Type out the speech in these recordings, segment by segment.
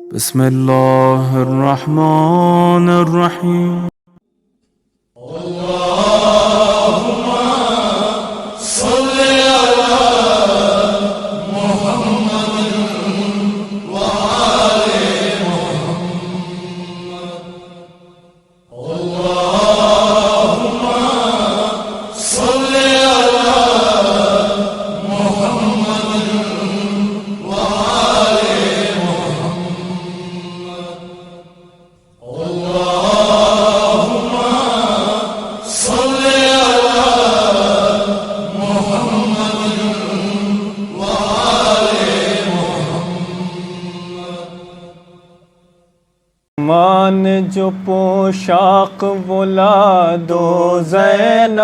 بسم الله الرحمن الرحيم. مان جو پوشاک ولاد و زینب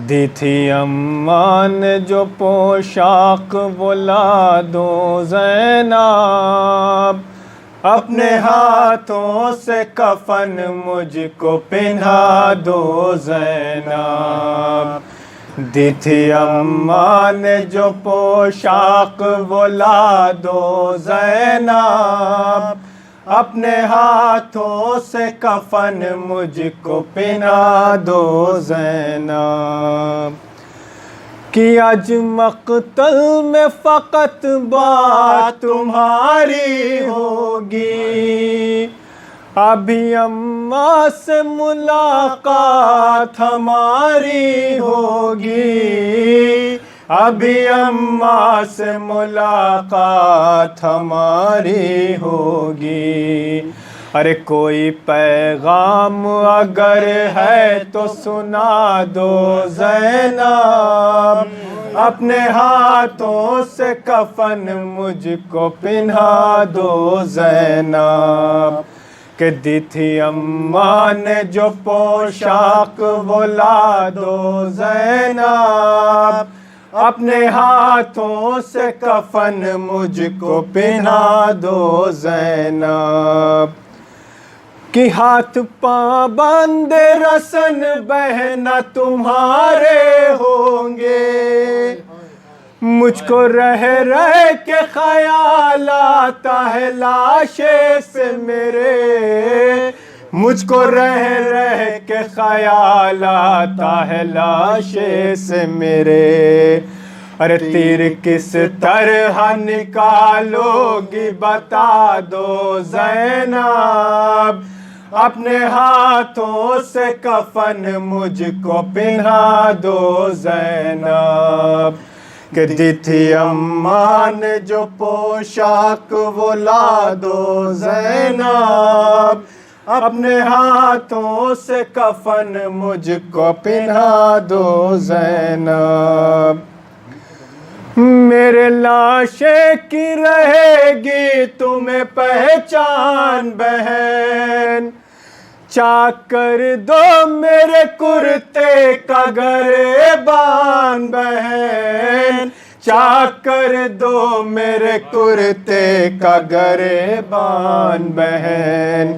دی تھی امان جو پوشاک ولاد و زینب اپنے ہاتھوں سے کفن مجھ کو پہنا دو زینب دی تھی امان جو پوشاک ولاد و زینب اپنے ہاتھوں سے کفن مجھ کو پہنا دو زینب کہ آج مقتل میں فقط بات تمہاری ہوگی ابھی اماں سے ملاقات ہماری ہوگی ابھی اماں سے ملاقات ہماری ہوگی ارے کوئی پیغام اگر ہے تو سنا دو زینب اپنے ہاتھوں سے کفن مجھ کو پہنا دو زینب کہ دی تھی اماں نے جو پوشاک ولاد و زینب اپنے ہاتھوں سے کفن مجھ کو پہنا دو زینب کہ ہاتھ پاں بندے رسن بہنا تمہارے ہوں گے مجھ کو رہ کے خیال آتا ہے لاشے سے میرے مجھ کو رہ کے خیال آتا ہے لاشے سے میرے ارے تیر کس طرح نکالو گی بتا دو زینب اپنے ہاتھوں سے کفن مجھ کو پہنا دو زینب کہ دی تھی اماں نے جو پوشاک ولاد و زینب اپنے ہاتھوں سے کفن مجھ کو پہنا دو زینب میرے لاشے کی رہے گی تمہیں پہچان بہن چاک کر دو میرے کرتے کا گریبان بہن چاک کر دو میرے کرتے کا گریبان بہن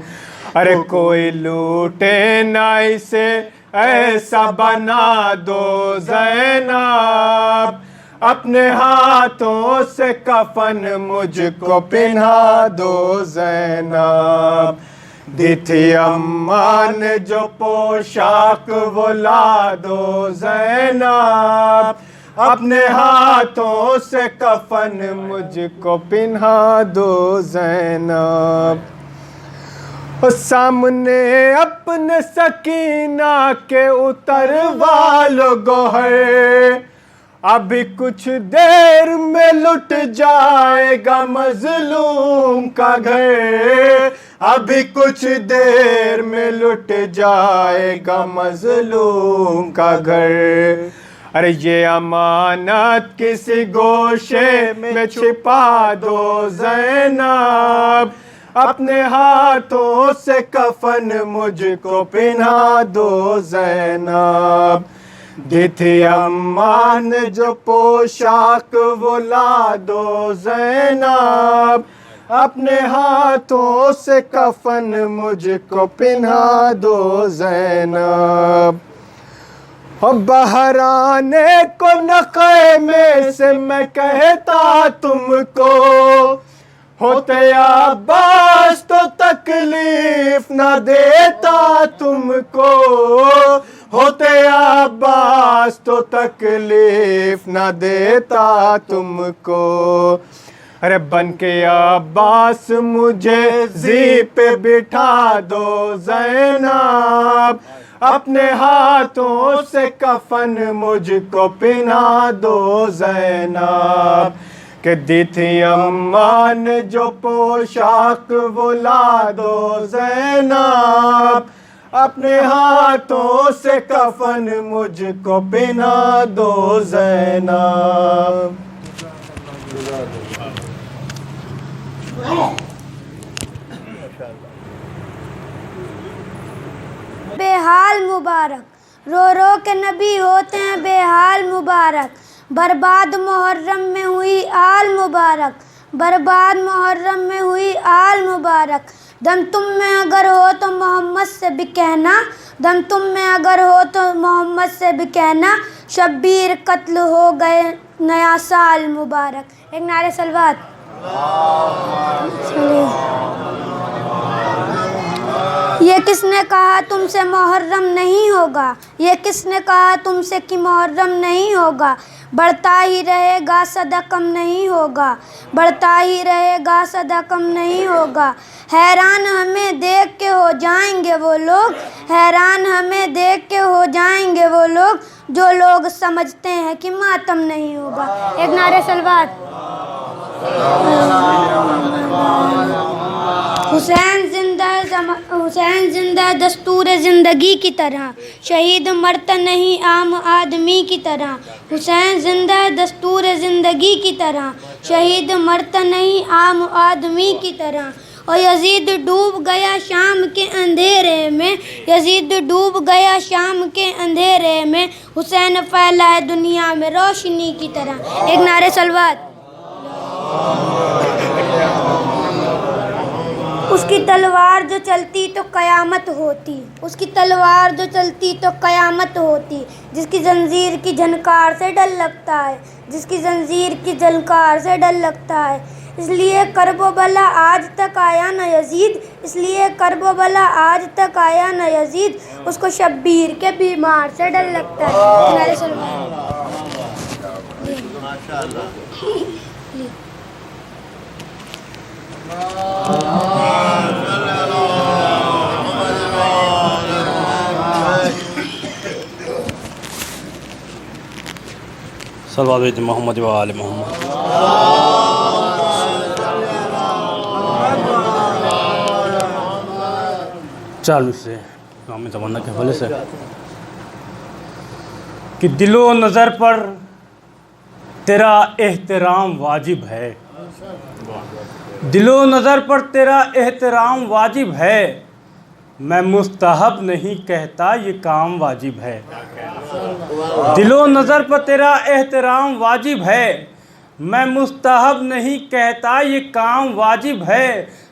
ارے کوئی لوٹے نہ اسے ایسا بنا دو زینب اپنے ہاتھوں سے کفن مجھ کو پہنا دو زینب دی تھی اماں نے جو پوشاک ولاد و زینب اپنے ہاتھوں سے کفن مجھ کو پہنا دو زینب سامنے اپنے سکینہ کے اتروا لو گوہر ابھی کچھ دیر میں لٹ جائے گا مظلوم کا گھر ابھی کچھ دیر میں لٹ جائے گا مظلوم کا گھر ارے یہ امانت کسی گوشے میں چھپا دو زینب اپنے ہاتھوں سے کفن مجھ کو پہنا دو زینب دی تھی اماں نے جو پوشاک ولاد و زینب اپنے ہاتھوں سے کفن مجھ کو پہنا دو زینب بہرانے کو نقے میں سے میں کہتا تم کو ہوتے عباس تو تکلیف نہ دیتا تم کو، ہوتے عباس تو تکلیف نہ دیتا تم کو۔ ارے بن کے عباس مجھے زی پہ بٹھا دو زینب، اپنے ہاتھوں سے کفن مجھ کو پہنا دو زینب، کہ دی تھی اماں نے جو پوشاک وہ لا دو زینب، اپنے ہاتھوں سے کفن مجھ کو پہنا دو زینب۔ بے حال مبارک، رو رو کے نبی ہوتے ہیں بے حال مبارک، برباد محرم میں ہوئی آل مبارک، برباد محرم میں ہوئی آل مبارک، دم تم میں اگر ہو تو محمد سے بھی کہنا، دم تم میں اگر ہو تو محمد سے بھی کہنا، شبیر قتل ہو گئے نیا سال مبارک۔ ایک نعرہ صلوات۔ یہ کس نے کہا تم سے محرم نہیں ہوگا، یہ کس نے کہا تم سے کہ محرم نہیں ہوگا، بڑھتا ہی رہے گا صدا کم نہیں ہوگا، بڑھتا ہی رہے گا صدا کم نہیں ہوگا، حیران ہمیں دیکھ کے ہو جائیں گے وہ لوگ، حیران ہمیں دیکھ کے ہو جائیں گے وہ لوگ، جو لوگ سمجھتے ہیں کہ ماتم نہیں ہوگا۔ ایک نعرہ صلوات۔ حسین زندہ دستور زندگی کی طرح، شہید مرتا نہیں عام آدمی کی طرح، حسین زندہ دستور زندگی کی طرح، شہید مرتا نہیں عام آدمی کی طرح، اور یزید ڈوب گیا شام کے اندھیرے میں، یزید ڈوب گیا شام کے اندھیرے میں، حسین پھیلائے دنیا میں روشنی کی طرح۔ ایک نعرہ صلوات۔ اس کی تلوار جو چلتی تو قیامت ہوتی، اس کی تلوار جو چلتی تو قیامت ہوتی، جس کی زنجیر کی جھنکار سے ڈر لگتا ہے، جس کی زنجیر کی جھنکار سے ڈر لگتا ہے، اس لیے کرب و بلا آج تک آیا نہ یزید، اس لیے کرب و بلا آج تک آیا نہ یزید، اس کو شبیر کے بیمار سے ڈر لگتا ہے۔ صلوات علی محمد و آل محمد۔ چال سے امام زمانہ کے حوالے سے کہ دل و نظر پر تیرا احترام واجب ہے، دل و نظر پر تیرا احترام واجب ہے، میں مستحب نہیں کہتا یہ کام واجب ہے، دل و نظر پر تیرا احترام واجب ہے، میں مستحب نہیں کہتا یہ کام واجب ہے،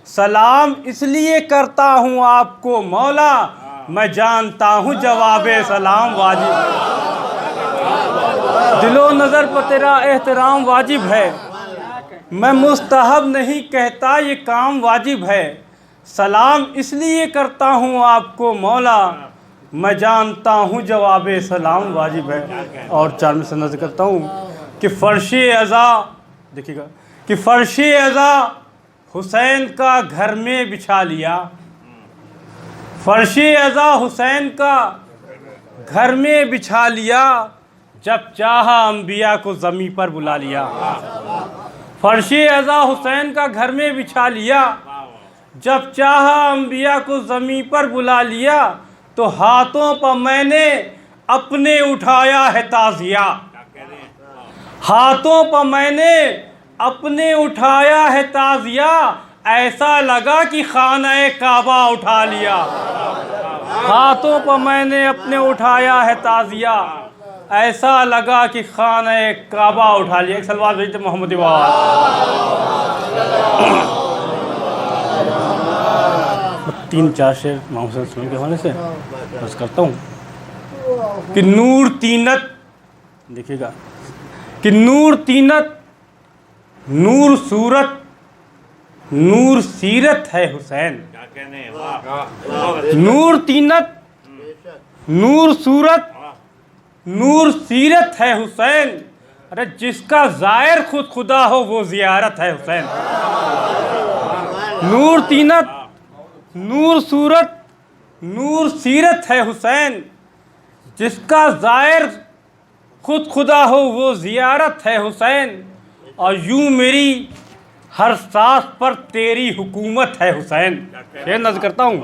سلام اس لیے کرتا ہوں آپ کو مولا، میں جانتا ہوں جواب سلام واجب ہے، دل و نظر پر تیرا احترام واجب ہے، میں مستحب نہیں کہتا یہ کام واجب ہے، سلام اس لیے کرتا ہوں آپ کو مولا، میں جانتا ہوں جواب سلام واجب ہے۔ اور چار میں سے نظر کرتا ہوں کہ فرش عزا، دیکھیے گا کہ فرش عزا حسین کا گھر میں بچھا لیا، فرش عزا حسین کا گھر میں بچھا لیا، جب چاہا انبیاء کو زمیں پر بلا لیا، فرش عزا حسین کا گھر میں بچھا لیا، جب چاہا انبیاء کو زمیں پر بلا لیا، تو ہاتھوں پر میں نے اپنے اٹھایا ہے تعزیہ، ہاتھوں پر میں نے اپنے اٹھایا ہے تعزیہ، ایسا لگا کہ خانہ کعبہ اٹھا لیا، ہاتھوں پر میں نے اپنے اٹھایا ہے تعزیہ، ایسا لگا کہ خانہ کعبہ اٹھا لیا۔ ایک صلوات بھیجتے محمد وآل۔ تین چار شعر محمد صلی اللہ علیہ وسلم کے حوالے سے عرض کرتا ہوں کہ نور تینت، دیکھیے گا کہ نور تینت، نور صورت، نور سیرت ہے حسین، نور تینت نور صورت نور سیرت ہے حسین، ارے جس کا زائر خود خدا ہو وہ زیارت ہے حسین۔ نور تینت نور صورت نور سیرت ہے حسین، جس کا زائر خود خدا ہو وہ زیارت ہے حسین، اور یوں میری ہر سانس پر تیری حکومت ہے حسین۔ یہ نظر کرتا ہوں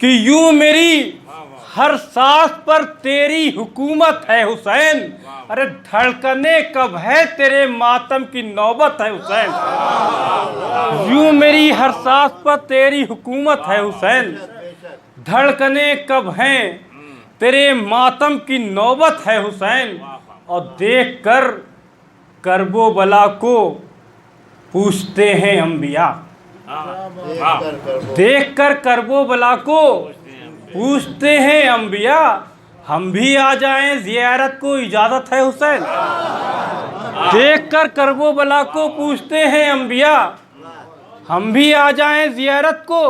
کہ یوں میری ہر سانس پر تیری حکومت ہے حسین، ارے دھڑکنے کب ہے تیرے ماتم کی نوبت ہے حسین۔ یوں میری ہر سانس پر تیری حکومت ہے حسین، دھڑکنے کب ہیں تیرے ماتم کی نوبت ہے حسین، اور دیکھ کر کرب و بلا کو پوچھتے ہیں انبیاء، دیکھ کر کرب و بلا کو پوچھتے ہیں انبیاء، ہم بھی آ جائیں زیارت کو اجازت ہے حسین۔ دیکھ کر کرب و بلا کو پوچھتے ہیں انبیاء، ہم بھی آ جائیں زیارت کو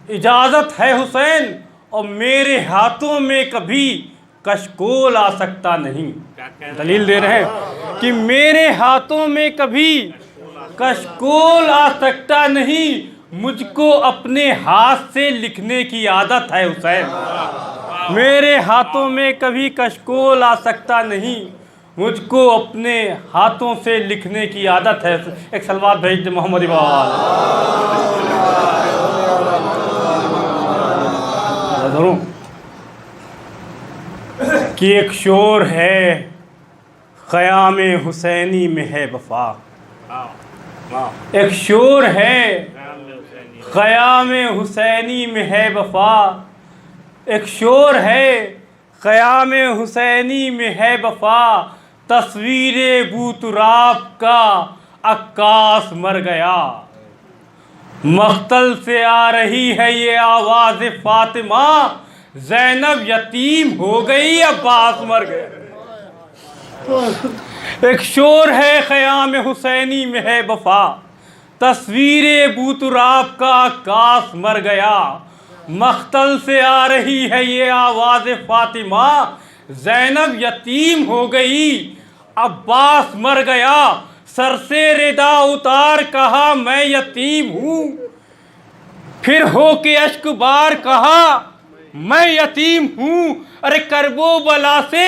اجازت ہے حسین، اور میرے ہاتھوں میں کبھی کشکول آ سکتا نہیں۔ دلیل دے رہے ہیں کہ میرے ہاتھوں میں کبھی کشکول آ سکتا نہیں، مجھ کو اپنے ہاتھ سے لکھنے کی عادت ہے حسین۔ میرے ہاتھوں میں کبھی کشکول آ سکتا نہیں، مجھ کو اپنے ہاتھوں سے لکھنے کی عادت ہے۔ ایک صلوات بھیج دے محمد اقبال۔ ضرور کہ ایک شور ہے قیام حسینی میں ہے وفا، ایک شور ہے قیام حسینی میں ہے وفا، ایک شور ہے قیام حسینی میں ہے وفا، تصویر بوتراب کا عکاس مر گیا، مقتل سے آ رہی ہے یہ آواز فاطمہ، زینب یتیم ہو گئی عباس مر گیا۔ ایک شور ہے قیام حسینی میں ہے وفا، تصویر بوتراب کا عکاس مر گیا، مقتل سے آ رہی ہے یہ آواز فاطمہ، زینب یتیم ہو گئی عباس مر گیا، سر سے ردا اتار کہا میں یتیم ہوں، پھر ہو کے اشک بار کہا میں یتیم ہوں، ارے کرب و بلا سے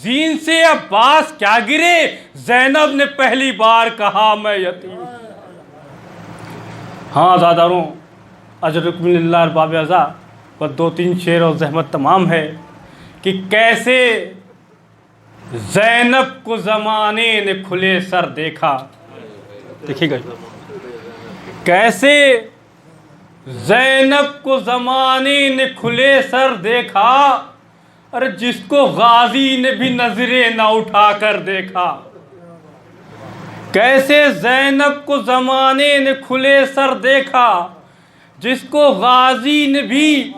زین سے عباس کیا گرے، زینب نے پہلی بار کہا میں یتیم۔ ہاں زاداروں، اجرکم اللہ ارباب اعضاء، پر 2-3 شعر اور زحمت تمام ہے کہ کیسے زینب کو زمانے نے کھلے سر دیکھا۔ دیکھیے گا کیسے زینب کو زمانے نے کھلے سر دیکھا، ارے جس کو غازی نے بھی نظریں نہ اٹھا کر دیکھا۔ کیسے زینب کو زمانے نے کھلے سر دیکھا، جس کو غازی نے بھی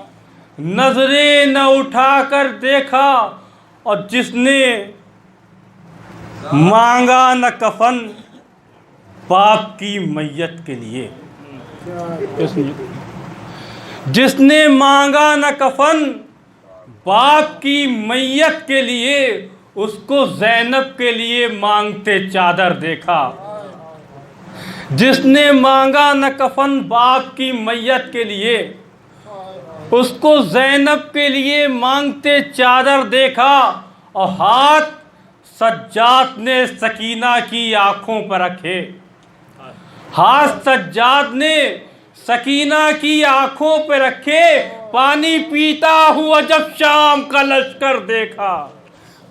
نظریں نہ اٹھا کر دیکھا، اور جس نے مانگا نہ کفن باپ کی میت کے لیے، جس نے مانگا نہ کفن باپ کی میت کے لیے، اس کو زینب کے لیے مانگتے چادر دیکھا۔ جس نے مانگا نہ کفن باپ کی میت کے لیے، اس کو زینب کے لیے مانگتے چادر دیکھا، اور ہاتھ سجاد نے سکینہ کی آنکھوں پر رکھے، ہاتھ سجاد نے سکینہ کی آنکھوں پہ رکھے، پانی پیتا ہوا جب شام کا لشکر دیکھا،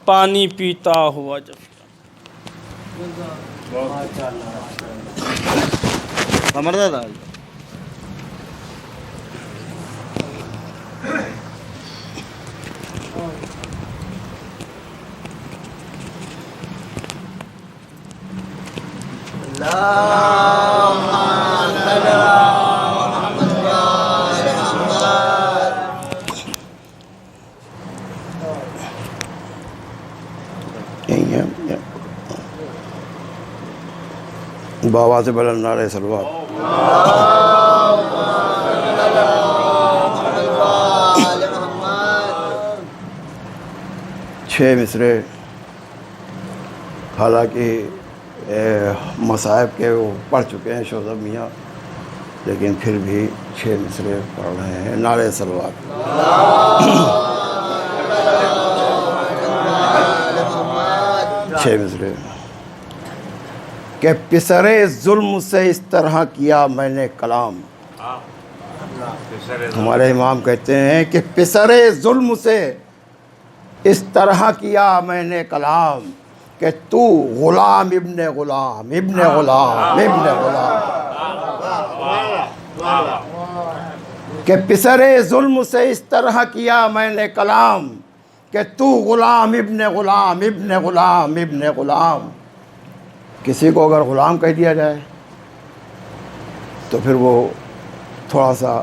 پانی پیتا ہوا جب بابا سے بلند نعرہ صلوات. چھ مصرے حالانکہ مصائب کے وہ پڑھ چکے ہیں شوذب میاں، لیکن پھر بھی چھ مصرے پڑھ رہے ہیں. نعرہ صلوات. چھ مصرے. کہ پسرے ظلم سے اس طرح کیا میں نے کلام. ہمارے امام کہتے ہیں کہ پسرے ظلم سے اس طرح کیا میں نے کلام، کہ تو غلام ابن غلام ابن غلام ابن غلام. کہ پسرے ظلم سے اس طرح کیا میں نے کلام، کہ تو غلام ابن غلام ابن غلام ابن غلام. کسی کو اگر غلام کہہ دیا جائے تو پھر وہ تھوڑا سا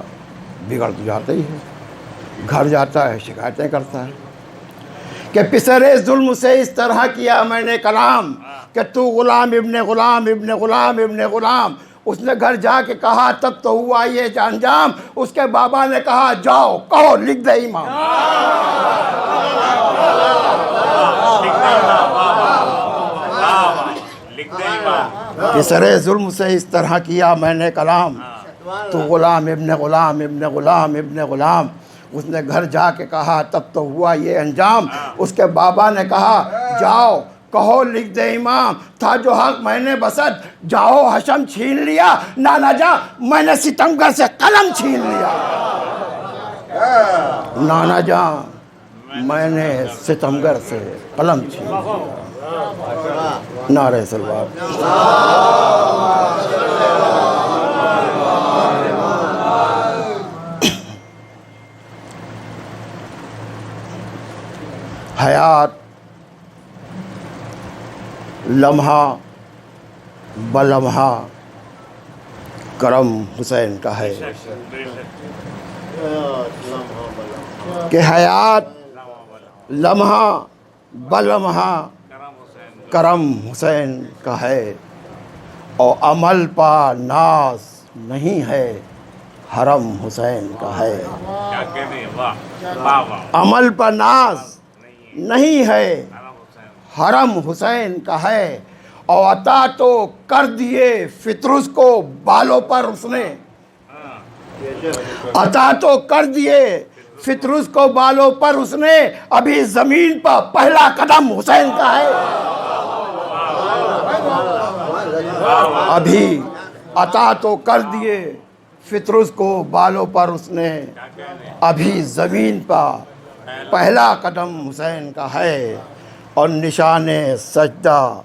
بگڑ تو جاتا ہی ہے، گھر جاتا ہے شکایتیں کرتا ہے. کہ پسرے ظلم سے اس طرح کیا میں نے کلام، کہ تو غلام ابن غلام ابن غلام ابن غلام. اس نے گھر جا کے کہا تب تو ہوا یہ انجام. اس کے بابا نے کہا جاؤ کہو لکھ دے امام. پسرے ظلم سے اس طرح کیا میں نے کلام، تو غلام ابن غلام ابن غلام ابن غلام. اس نے گھر جا کے کہا تب تو ہوا یہ انجام. اس کے بابا نے کہا جاؤ کہو لکھ دے امام. تھا جو حق میں نے بسد جاؤ حشم چھین لیا. نانا جا میں نے ستمگر سے قلم چھین لیا. نانا جا میں نے ستمگر سے قلم چھین لیا. نعرہ صلوات. حیات لمحہ بلمحہ کرم حسین کا ہے. کہ حیات لمحہ بلمحہ کرم حسین کا ہے، اور عمل پا ناز نہیں ہے حرم حسین کا ہے. عمل پا ناز نہیں ہے حرم حسین کا ہے. اور عطا تو کر دیے فطرس کو بالوں پر اس نے. عطا تو کر دیے فطرس کو بالوں پر اس نے. ابھی زمین پر پہلا قدم حسین کا ہے. ابھی عطا تو کر دیے فطرس کو بالوں پر اس نے. ابھی زمین پر پہلا قدم حسین کا ہے. اور نشان سجدہ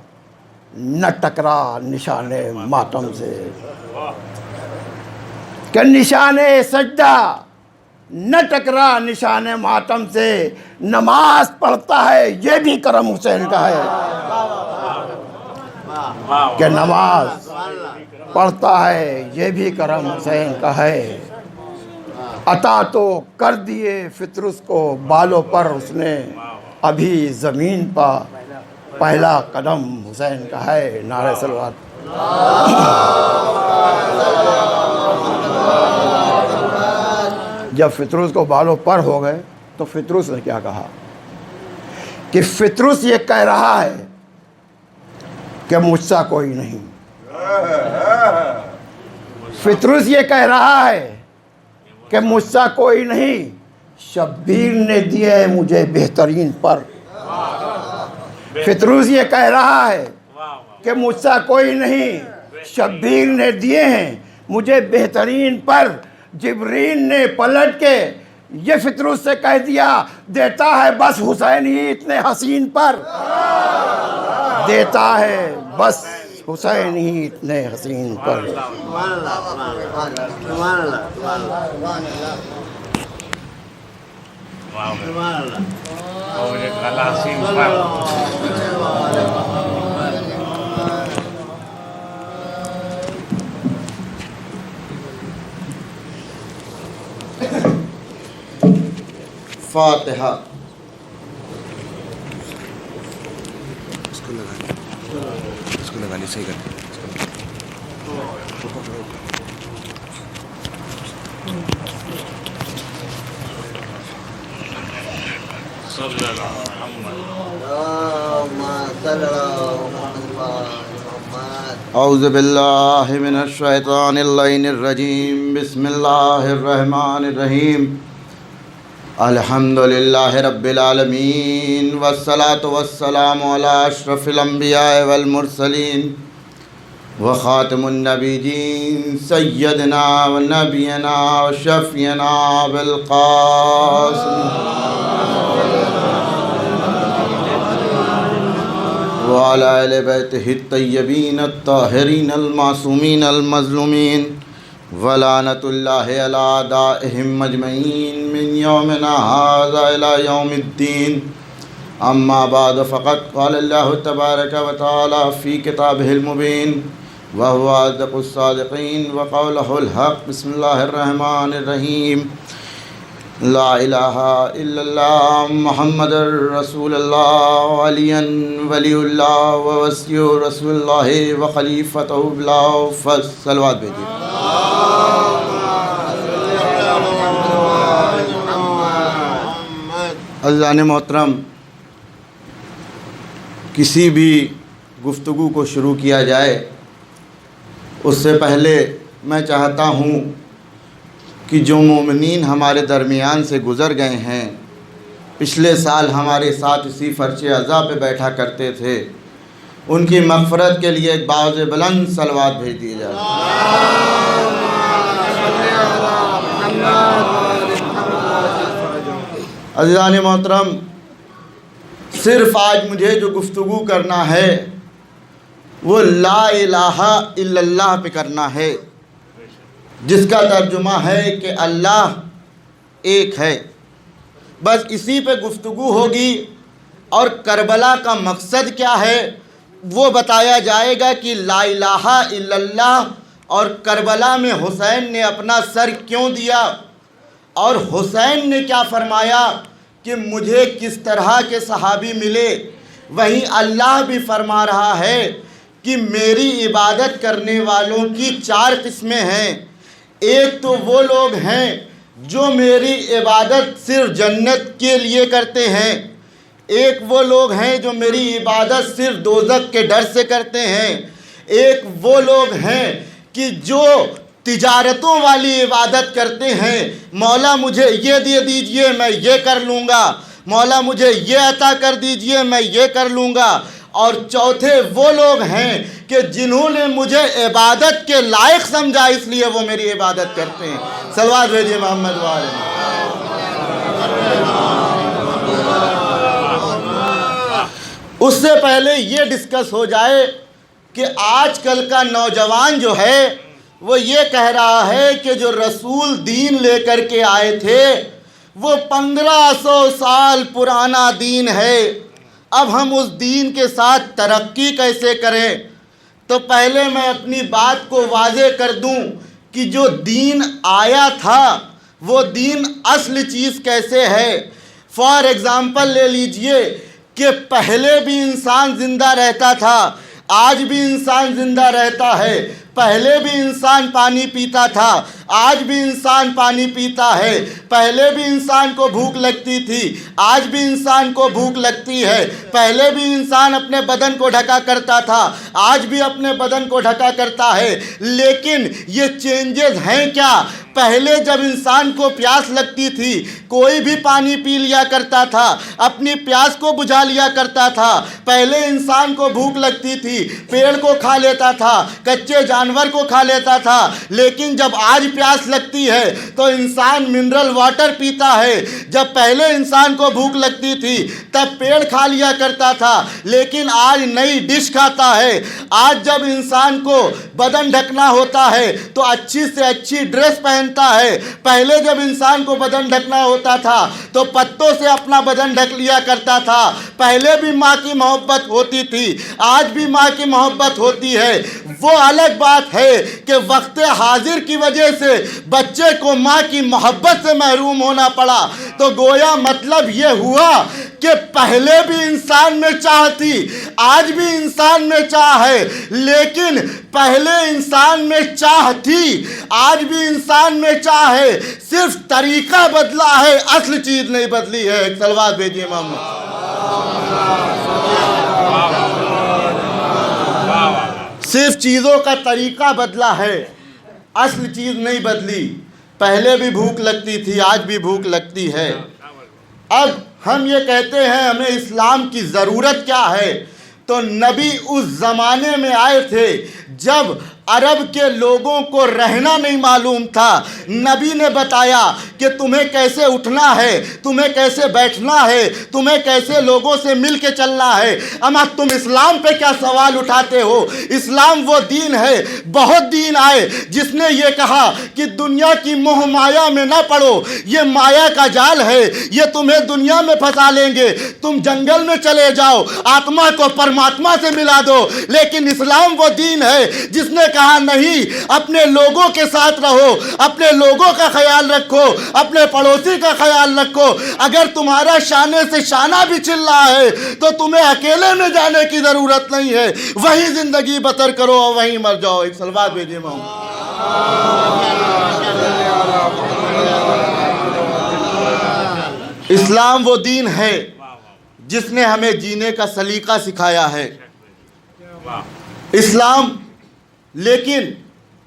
نہ ٹکرا نشان ماتم سے. کہ نشان سجدہ نہ ٹکرا نشان ماتم سے. نماز پڑھتا ہے یہ بھی کرم حسین کا ہے. کہ نماز پڑھتا ہے یہ بھی کرم حسین کا ہے. عطا تو کر دیے فطرس کو بالوں پر اس نے. ابھی زمین پر پہلا قدم حسین کا ہے. نعرہ صلوات. جب فطرس کو بالوں پر ہو گئے تو فطرس نے کیا کہا کہ فطرس یہ کہہ رہا ہے کہ مجھ سا کوئی نہیں. فطرس یہ کہہ رہا ہے کہ مجھ سا کوئی نہیں. شبیر نے دیے مجھے بہترین پر. فطرس یہ کہہ رہا ہے کہ مجھ سا کوئی نہیں. شبیر نے دیے ہیں مجھے بہترین پر. جبریل نے پلٹ کے یہ فطرس سے کہہ دیا دیتا ہے بس حسین ہی اتنے حسین پر. دیتا ہے بس حسین ہی اتنے حسین پر. فاتحہ. اس کو لگا لی صحیح کر اعوذ باللہ من الشیطان اللعین الرجیم بسم اللہ الرحمن الرحیم الحمدللہ رب العالمین والصلاة والسلام علی اشرف الانبیاء والمرسلین وخاتم النبیین سیدنا و نبینا و شفینا بالقاسم وعلى آل بیتہ الطیبین الطاہرین المعصومین المظلومین ولعنۃ اللہ علی اعدائہم اجمعین من یومنا ھذا الی یوم الدین اما بعد فقد قال اللہ تبارک و تعالی فی کتابہ المبین وهو اصدق الصادقین وقولہ الحق بسم اللہ الرحمن الرحیم لا الہ الا اللہ محمد رسول اللہ علی ولی اللہ ووصی رسول اللہ وخلیفتہ بلا صلوات بھیجیے. عزیزان محترم، کسی بھی گفتگو کو شروع کیا جائے اس سے پہلے میں چاہتا ہوں کہ جو مومنین ہمارے درمیان سے گزر گئے ہیں، پچھلے سال ہمارے ساتھ اسی فرش عزا پہ بیٹھا کرتے تھے، ان کی مغفرت کے لیے ایک باعث بلند صلوات بھیج دیے جائے. عزیزان محترم، صرف آج مجھے جو گفتگو کرنا ہے وہ لا الہ الا اللہ پہ کرنا ہے، جس کا ترجمہ ہے کہ اللہ ایک ہے. بس اسی پہ گفتگو ہوگی، اور کربلا کا مقصد کیا ہے وہ بتایا جائے گا کہ لا الہ الا اللہ اور کربلا میں حسین نے اپنا سر کیوں دیا، اور حسین نے کیا فرمایا کہ مجھے کس طرح کے صحابی ملے. وہیں اللہ بھی فرما رہا ہے کہ میری عبادت کرنے والوں کی 4 قسمیں ہیں. ایک تو وہ لوگ ہیں جو میری عبادت صرف جنت کے لیے کرتے ہیں، ایک وہ لوگ ہیں جو میری عبادت صرف دوزخ کے ڈر سے کرتے ہیں، ایک وہ لوگ ہیں کہ جو تجارتوں والی عبادت کرتے ہیں. مولا مجھے یہ دے دیجئے میں یہ کر لوں گا، مولا مجھے یہ عطا کر دیجئے میں یہ کر لوں گا. اور چوتھے وہ لوگ ہیں کہ جنہوں نے مجھے عبادت کے لائق سمجھا، اس لیے وہ میری عبادت کرتے ہیں. صلوات بھیجیے محمد والے. اس سے پہلے یہ ڈسکس ہو جائے کہ آج کل کا نوجوان جو ہے وہ یہ کہہ رہا ہے کہ جو رسول دین لے کر کے آئے تھے وہ 1500 سال پرانا دین ہے، اب ہم اس دین کے ساتھ ترقی کیسے کریں. تو پہلے میں اپنی بات کو واضح کر دوں کہ جو دین آیا تھا وہ دین اصل چیز کیسے ہے. فار ایگزامپل لے لیجئے کہ پہلے بھی انسان زندہ رہتا تھا، آج بھی انسان زندہ رہتا ہے. پہلے بھی انسان پانی پیتا تھا، آج بھی انسان پانی پیتا ہے. پہلے بھی انسان کو بھوک لگتی تھی، آج بھی انسان کو بھوک لگتی ہے. پہلے بھی انسان اپنے بدن کو ڈھکا کرتا تھا، آج بھی اپنے بدن کو ڈھکا کرتا ہے. لیکن یہ چینجز ہیں کیا؟ پہلے جب انسان کو پیاس لگتی تھی کوئی بھی پانی پی لیا کرتا تھا، اپنی پیاس کو بجھا لیا کرتا تھا. پہلے انسان کو بھوک لگتی تھی پیڑ کو کھا لیتا تھا، کچے جانور کو کھا لیتا تھا. لیکن جب آج پیاس لگتی ہے تو انسان منرل واٹر پیتا ہے. جب پہلے انسان کو بھوک لگتی تھی تب پیڑ کھا لیا کرتا تھا، لیکن آج نئی ڈش کھاتا ہے. آج جب انسان کو بدن ڈھکنا ہوتا ہے تو اچھی سے اچھی ڈریس پہنتا ہے. پہلے جب انسان کو بدن ڈھکنا ہوتا تھا تو پتوں سے اپنا بدن ڈھک لیا کرتا تھا. پہلے بھی ماں کی محبت ہوتی تھی، آج بھی ماں کی محبت ہوتی ہے. وہ الگ بات بات ہے کہ وقت حاضر کی وجہ سے بچے کو ماں کی محبت سے محروم ہونا پڑا، تو گویا مطلب یہ ہوا کہ پہلے بھی انسان میں چاہ تھی، آج بھی انسان میں چاہ ہے، لیکن پہلے انسان میں چاہ تھی، آج بھی انسان میں چاہ ہے، صرف طریقہ بدلا ہے، اصل چیز نہیں بدلی ہے۔ ایک صلوات بھیجیے محمد۔ صرف چیزوں کا طریقہ بدلا ہے، اصل چیز نہیں بدلی۔ پہلے بھی بھوک لگتی تھی، آج بھی بھوک لگتی ہے۔ اب ہم یہ کہتے ہیں ہمیں اسلام کی ضرورت کیا ہے، تو نبی اس زمانے میں آئے تھے جب عرب کے لوگوں کو رہنا نہیں معلوم تھا۔ نبی نے بتایا کہ تمہیں کیسے اٹھنا ہے، تمہیں کیسے بیٹھنا ہے، تمہیں کیسے لوگوں سے مل کے چلنا ہے۔ اما تم اسلام پہ کیا سوال اٹھاتے ہو؟ اسلام وہ دین ہے، بہت دین آئے جس نے یہ کہا کہ دنیا کی موہ مایا میں نہ پڑو، یہ مایا کا جال ہے، یہ تمہیں دنیا میں پھنسا لیں گے، تم جنگل میں چلے جاؤ، آتما کو پرماتما سے ملا دو۔ لیکن اسلام وہ دین ہے جس نے کہا نہیں، اپنے لوگوں کے ساتھ رہو، اپنے لوگوں کا خیال رکھو، اپنے پڑوسی کا خیال رکھو۔ اگر تمہارا شانے سے شانہ بھی چل رہا ہے تو تمہیں اکیلے میں جانے کی ضرورت نہیں ہے، وہیں زندگی بسر کرو اور وہیں مر جاؤ۔ ایک صلوات بھیجیے محمد۔ اسلام وہ دین ہے جس نے ہمیں جینے کا سلیقہ سکھایا ہے۔ اسلام، لیکن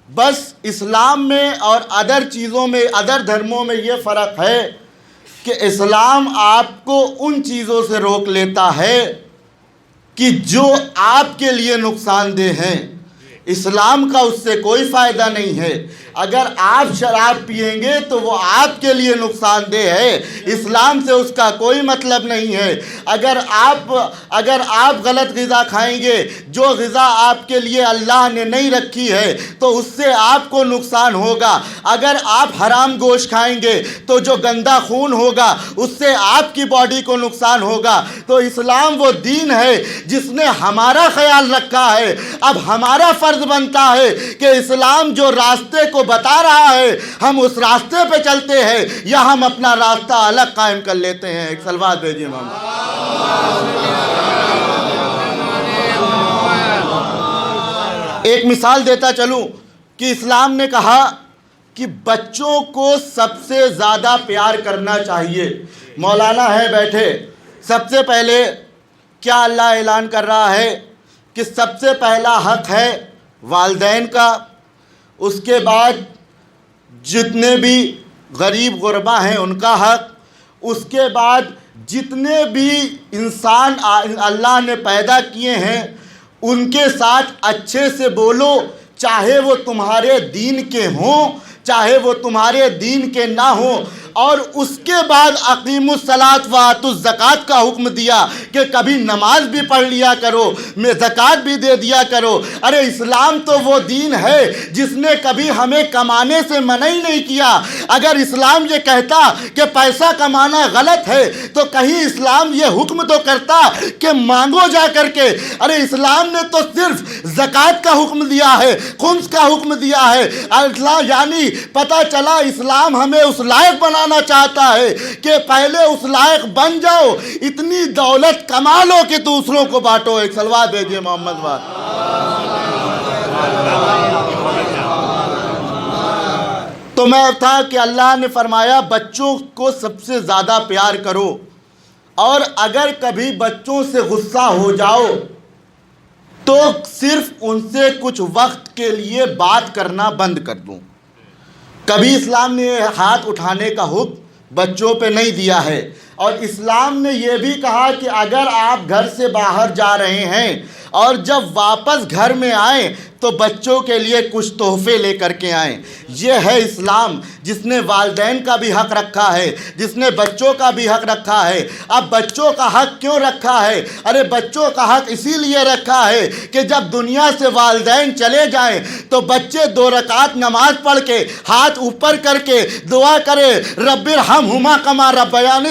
بس اسلام میں اور ادر چیزوں میں، ادر دھرموں میں یہ فرق ہے کہ اسلام آپ کو ان چیزوں سے روک لیتا ہے کہ جو آپ کے لیے نقصان دہ ہیں۔ اسلام کا اس سے کوئی فائدہ نہیں ہے۔ اگر آپ شراب پئیں گے تو وہ آپ کے لیے نقصان دہ ہے، اسلام سے اس کا کوئی مطلب نہیں ہے۔ اگر آپ غلط غذا کھائیں گے، جو غذا آپ کے لیے اللہ نے نہیں رکھی ہے، تو اس سے آپ کو نقصان ہوگا۔ اگر آپ حرام گوشت کھائیں گے تو جو گندا خون ہوگا اس سے آپ کی باڈی کو نقصان ہوگا۔ تو اسلام وہ دین ہے جس نے ہمارا خیال رکھا ہے۔ اب ہمارا فرض بنتا ہے کہ اسلام جو راستے کو بتا رہا ہے ہم اس راستے پہ چلتے ہیں یا ہم اپنا راستہ الگ قائم کر لیتے ہیں۔ ایک صلوات بھیجیے محمد۔ ایک مثال دیتا چلوں کہ اسلام نے کہا کہ بچوں کو سب سے زیادہ پیار کرنا چاہیے۔ مولانا ہے بیٹھے، سب سے پہلے کیا اللہ اعلان کر رہا ہے کہ سب سے پہلا حق ہے والدین کا، اس کے بعد جتنے بھی غریب غربا ہیں ان کا حق، اس کے بعد جتنے بھی انسان اللہ نے پیدا کیے ہیں ان کے ساتھ اچھے سے بولو، چاہے وہ تمہارے دین کے ہوں چاہے وہ تمہارے دین کے نہ ہوں۔ اور اس کے بعد اقیموا الصلاۃ وآتوا الزکوٰۃ کا حکم دیا کہ کبھی نماز بھی پڑھ لیا کرو، میں زکوٰۃ بھی دے دیا کرو۔ ارے اسلام تو وہ دین ہے جس نے کبھی ہمیں کمانے سے منع ہی نہیں کیا۔ اگر اسلام یہ کہتا کہ پیسہ کمانا غلط ہے تو کہیں اسلام یہ حکم تو کرتا کہ مانگو جا کر کے۔ ارے اسلام نے تو صرف زکوٰۃ کا حکم دیا ہے، خمس کا حکم دیا ہے۔ یعنی پتہ چلا اسلام ہمیں اس لائق بنانا چاہتا ہے کہ پہلے اس لائق بن جاؤ، اتنی دولت کما لو کہ دوسروں کو بانٹو۔ ایک صلوات بھیجیے محمد واد۔ تو میں تھا کہ اللہ نے فرمایا بچوں کو سب سے زیادہ پیار کرو، اور اگر کبھی بچوں سے غصہ ہو جاؤ تو صرف ان سے کچھ وقت کے لیے بات کرنا بند کر دوں۔ کبھی اسلام نے ہاتھ اٹھانے کا حکم بچوں پہ نہیں دیا ہے، اور اسلام نے یہ بھی کہا کہ اگر آپ گھر سے باہر جا رہے ہیں اور جب واپس گھر میں آئیں تو بچوں کے لیے کچھ تحفے لے کر کے آئیں۔ یہ ہے اسلام جس نے والدین کا بھی حق رکھا ہے، جس نے بچوں کا بھی حق رکھا ہے۔ اب بچوں کا حق کیوں رکھا ہے؟ ارے بچوں کا حق اسی لیے رکھا ہے کہ جب دنیا سے والدین چلے جائیں تو بچے 2 رکعت نماز پڑھ کے ہاتھ اوپر کر کے دعا کرے رب ارحمہما کما ربیانی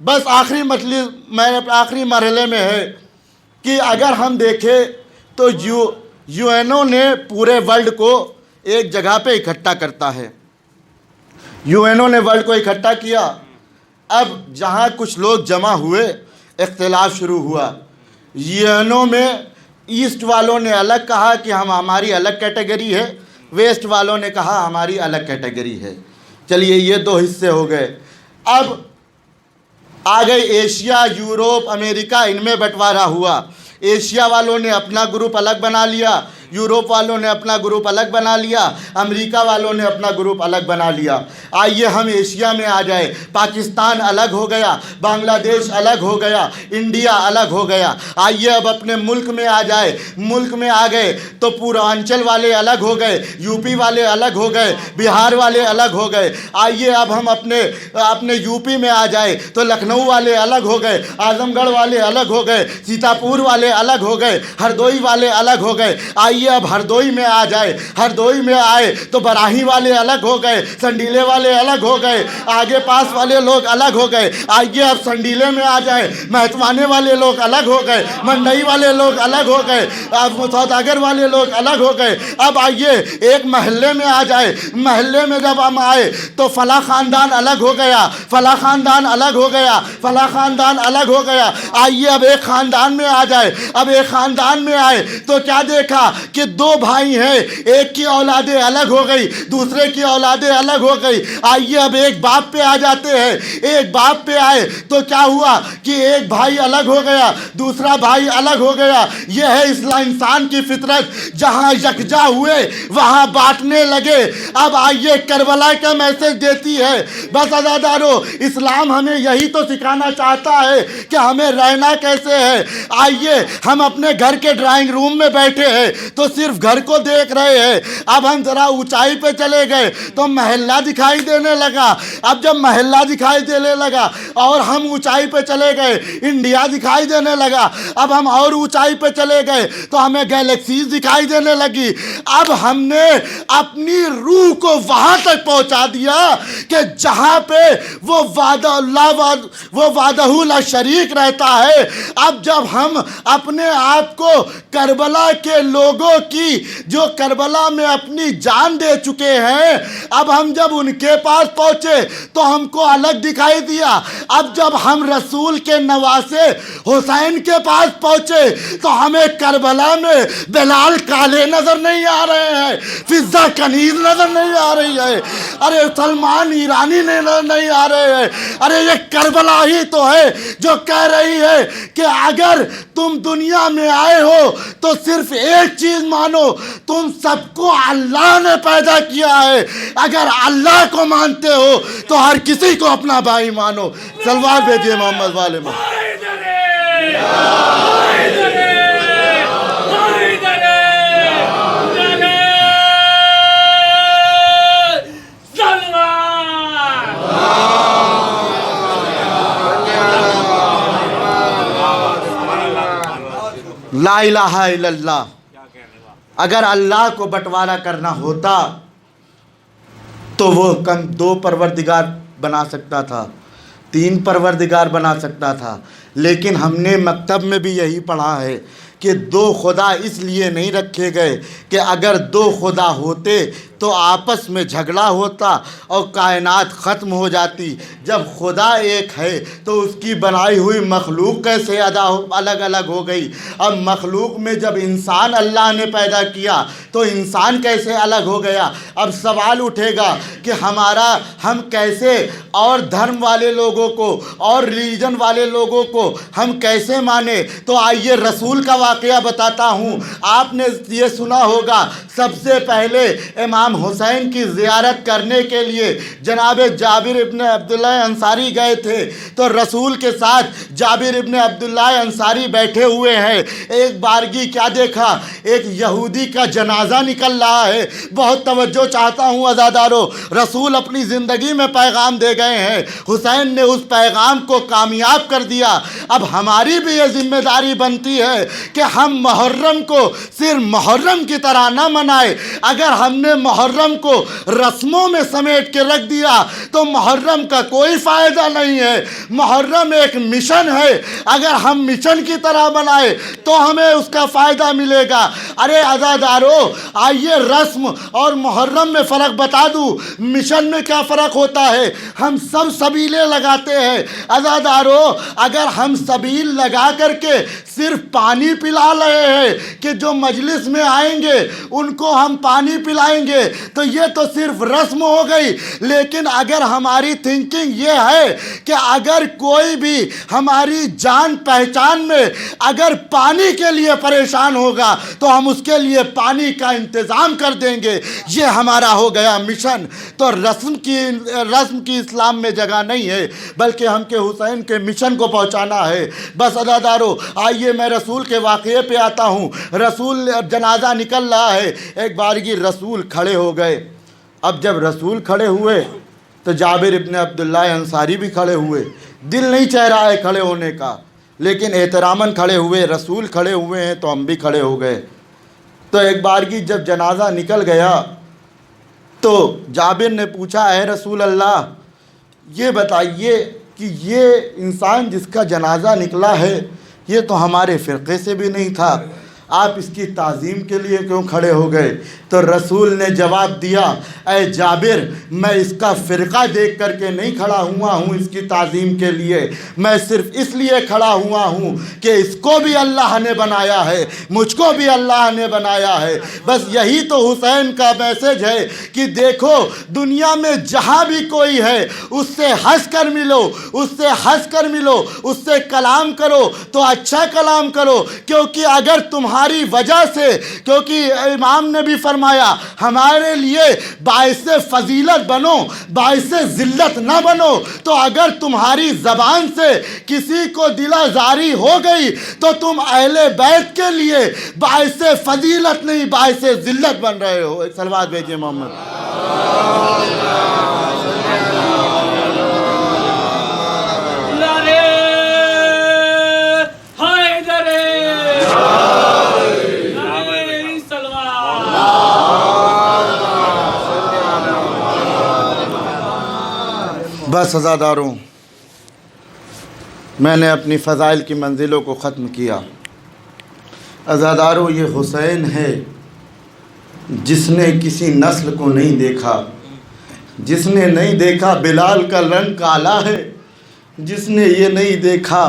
بس آخری مرحلے میں ہے کہ اگر ہم دیکھیں تو یو این او نے پورے ورلڈ کو ایک جگہ پہ اکٹھا کرتا ہے. یو این او نے ورلڈ کو اکٹھا کیا. اب جہاں کچھ لوگ جمع ہوئے اختلاف شروع ہوا. یو این او میں ایسٹ والوں نے الگ کہا کہ ہماری الگ کیٹیگری ہے, ویسٹ والوں نے کہا ہماری الگ کیٹیگری ہے. چلیے یہ دو حصے ہو گئے. اب آ گئے ایشیا, یوروپ, امریکہ, ان میں بٹوارا ہوا. ایشیا والوں نے اپنا گروپ الگ بنا لیا, یوروپ والوں نے اپنا گروپ الگ بنا لیا, امریکہ والوں نے اپنا گروپ الگ بنا لیا. آئیے ہم ایشیا میں آ جائے. پاکستان الگ ہو گیا, بنگلہ دیش الگ ہو گیا, انڈیا الگ ہو گیا. آئیے اب اپنے ملک میں آ جائے. ملک میں آ گئے تو پورانچل والے الگ ہو گئے, یو پی والے الگ ہو گئے, بہار والے الگ ہو گئے. آئیے اب ہم اپنے یو پی میں آ جائے تو لکھنؤ والے الگ ہو گئے, اعظم گڑھ والے الگ ہو گئے, سیتاپور والے الگ ہو گئے, ہردوئی والے الگ ہو گئے. آئیے اب ہردوئی میں آ جائے. ہردوئی میں آئے تو براہی والے الگ ہو گئے, سنڈیلے والے الگ ہو گئے, آگے پاس والے لوگ الگ ہو گئے. آئیے اب سنڈیلے میں آ جائے, مہتوانے والے لوگ الگ ہو گئے, منڈئی والے لوگ الگ ہو گئے, اب سوداگر والے لوگ الگ ہو گئے. اب آئیے ایک محلے میں آ جائے. محلے میں جب ہم آئے تو فلاں خاندان الگ ہو گیا, فلاں خاندان الگ ہو گیا, فلاں خاندان الگ ہو گیا. آئیے اب ایک خاندان میں آ جائے. اب ایک خاندان میں آئے تو کیا دیکھا کہ دو بھائی ہیں, ایک کی اولادیں الگ ہو گئی, دوسرے کی اولادیں الگ ہو گئی. آئیے اب ایک باپ پہ آ جاتے ہیں. ایک باپ پہ آئے تو کیا ہوا کہ ایک بھائی الگ ہو گیا, دوسرا بھائی الگ ہو گیا. یہ ہے انسان کی فطرت, جہاں یکجا ہوئے وہاں بانٹنے لگے. اب آئیے کربلا کا میسج دیتی ہے. بس عزادارو, اسلام ہمیں یہی تو سکھانا چاہتا ہے کہ ہمیں رہنا کیسے ہے. آئیے ہم اپنے گھر کے ڈرائنگ روم میں بیٹھے ہیں تو صرف گھر کو دیکھ رہے ہیں. اب ہم ذرا اونچائی پہ چلے گئے تو محلہ دکھائی دینے لگا. اب جب محلہ دکھائی دینے لگا اور ہم اونچائی پہ چلے گئے, انڈیا دکھائی دینے لگا. اب ہم اور اونچائی پہ چلے گئے تو ہمیں گیلیکسیز دکھائی دینے لگی. اب ہم نے اپنی روح کو وہاں تک پہنچا دیا کہ جہاں پہ وہ وحدہ لا شریک رہتا ہے. اب جب ہم اپنے آپ کو کربلا کے لوگوں کی جو کربلا میں اپنی جان دے چکے ہیں, اب ہم جب ان کے پاس پہنچے تو ہم کو الگ دکھائی دیا. اب جب ہم رسول کے نواسے حسین کے پاس پہنچے تو ہمیں کربلا میں بلال کالے نظر نہیں آ رہے ہیں, فضا کنیز نظر نہیں آ رہی ہے, ارے سلمان ایرانی نظر نہیں آ رہے ہیں. ارے یہ کربلا ہی تو ہے جو کہہ رہی ہے کہ اگر تم دنیا میں آئے ہو تو صرف ایک چیز مانو, تم سب کو اللہ نے پیدا کیا ہے. اگر اللہ کو مانتے ہو تو ہر کسی کو اپنا بھائی مانو. سلوات بھیجیے محمد والے میں. لا الہ الا اللہ. اگر اللہ کو بٹوارا کرنا ہوتا تو وہ کم 2 پروردگار بنا سکتا تھا, 3 پروردگار بنا سکتا تھا. لیکن ہم نے مکتب میں بھی یہی پڑھا ہے کہ 2 خدا اس لیے نہیں رکھے گئے کہ اگر 2 خدا ہوتے تو آپس میں جھگڑا ہوتا اور کائنات ختم ہو جاتی. جب خدا ایک ہے تو اس کی بنائی ہوئی مخلوق کیسے الگ الگ ہو گئی. اب مخلوق میں جب انسان اللہ نے پیدا کیا تو انسان کیسے الگ ہو گیا. اب سوال اٹھے گا کہ ہم کیسے اور دھرم والے لوگوں کو اور ریلیجن والے لوگوں کو ہم کیسے مانیں. تو آئیے رسول کا واقعہ بتاتا ہوں. آپ نے یہ سنا ہوگا سب سے پہلے امام حسین کی زیارت کرنے کے لیے جناب جابر ابن عبداللہ انصاری گئے تھے تو رسول کے ساتھ جابر ابن عبداللہ انصاری بیٹھے ہوئے ہیں. ایک بارگی کیا دیکھا, ایک یہودی کا جنازہ نکل رہا ہے. بہت توجہ چاہتا ہوں عزادارو, رسول اپنی زندگی میں پیغام دے گئے ہیں, حسین نے اس پیغام کو کامیاب کر دیا. اب ہماری بھی یہ ذمہ داری بنتی ہے کہ ہم محرم کو صرف محرم کی طرح نہ منائے. اگر ہم نے محرم محرم کو رسموں میں سمیٹ کے رکھ دیا تو محرم کا کوئی فائدہ نہیں ہے۔ محرم ایک مشن ہے، اگر ہم مشن کی طرح بنائے تو ہمیں اس کا فائدہ ملے گا۔ ارے عزادارو، آئیے رسم اور محرم میں فرق بتا دوں۔ مشن میں کیا فرق ہوتا ہے؟ ہم سب سبیلیں لگاتے ہیں۔ عزادارو، اگر ہم سبیل لگا کر کے صرف پانی پلا رہے ہیں کہ جو مجلس میں آئیں گے ان کو ہم پانی پلائیں گے تو یہ تو صرف رسم ہو گئی۔ لیکن اگر ہماری تھنکنگ یہ ہے کہ اگر کوئی بھی ہماری جان پہچان میں اگر پانی کے لیے پریشان ہوگا تو ہم اس کے لیے پانی کا انتظام کر دیں گے، یہ ہمارا ہو گیا مشن۔ تو رسم کی اسلام میں جگہ نہیں ہے، بلکہ ہم کے حسین کے مشن کو پہنچانا ہے۔ بس عزادارو، آئیے میں رسول کے واقعے پہ آتا ہوں۔ رسول جنازہ نکل رہا ہے، ایک بارگی رسول کھڑے ہو گئے۔ اب جب رسول کھڑے ہوئے تو جابر ابن عبداللہ انصاری بھی کھڑے ہوئے۔ دل نہیں چاہ رہا ہے کھڑے ہونے کا، لیکن احتراماً کھڑے ہوئے۔ رسول کھڑے ہوئے ہیں تو ہم بھی کھڑے ہو گئے۔ تو ایک بارگی جب جنازہ نکل گیا تو جابر نے پوچھا، اے رسول اللہ، یہ بتائیے کہ یہ انسان جس کا جنازہ نکلا ہے یہ تو ہمارے فرقے سے بھی نہیں تھا، آپ اس کی تعظیم کے لیے کیوں کھڑے ہو گئے؟ تو رسول نے جواب دیا، اے جابر، میں اس کا فرقہ دیکھ کر کے نہیں کھڑا ہوا ہوں اس کی تعظیم کے لیے، میں صرف اس لیے کھڑا ہوا ہوں کہ اس کو بھی اللہ نے بنایا ہے، مجھ کو بھی اللہ نے بنایا ہے۔ بس یہی تو حسین کا میسج ہے کہ دیکھو، دنیا میں جہاں بھی کوئی ہے اس سے ہنس کر ملو، اس سے ہنس کر ملو، اس سے کلام کرو تو اچھا کلام کرو، کیونکہ اگر تمہاری وجہ سے، کیونکہ امام نے بھی فرمایا ہمارے لیے باعث فضیلت بنو، باعث ذلت نہ بنو۔ تو اگر تمہاری زبان سے کسی کو دل آزاری ہو گئی تو تم اہل بیت کے لیے باعث فضیلت نہیں باعث ذلت بن رہے ہو۔ ایک صلوات بھیجئے محمد۔ بس عزاداروں، میں نے اپنی فضائل کی منزلوں کو ختم کیا۔ عزاداروں، یہ حسین ہے جس نے کسی نسل کو نہیں دیکھا، جس نے نہیں دیکھا بلال کا رنگ کالا ہے، جس نے یہ نہیں دیکھا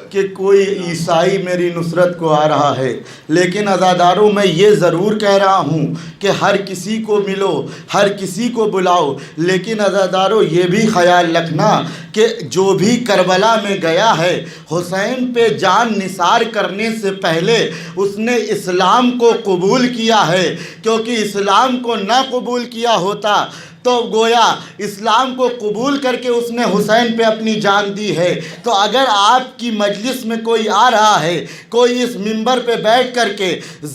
کہ کوئی عیسائی میری نصرت کو آ رہا ہے۔ لیکن عزاداروں، میں یہ ضرور کہہ رہا ہوں کہ ہر کسی کو ملو، ہر کسی کو بلاؤ، لیکن عزاداروں یہ بھی خیال رکھنا کہ جو بھی کربلا میں گیا ہے حسین پہ جان نثار کرنے سے پہلے اس نے اسلام کو قبول کیا ہے، کیونکہ اسلام کو نہ قبول کیا ہوتا تو گویا اسلام کو قبول کر کے اس نے حسین پہ اپنی جان دی ہے۔ تو اگر آپ کی مجلس میں کوئی آ رہا ہے، کوئی اس منبر پہ بیٹھ کر کے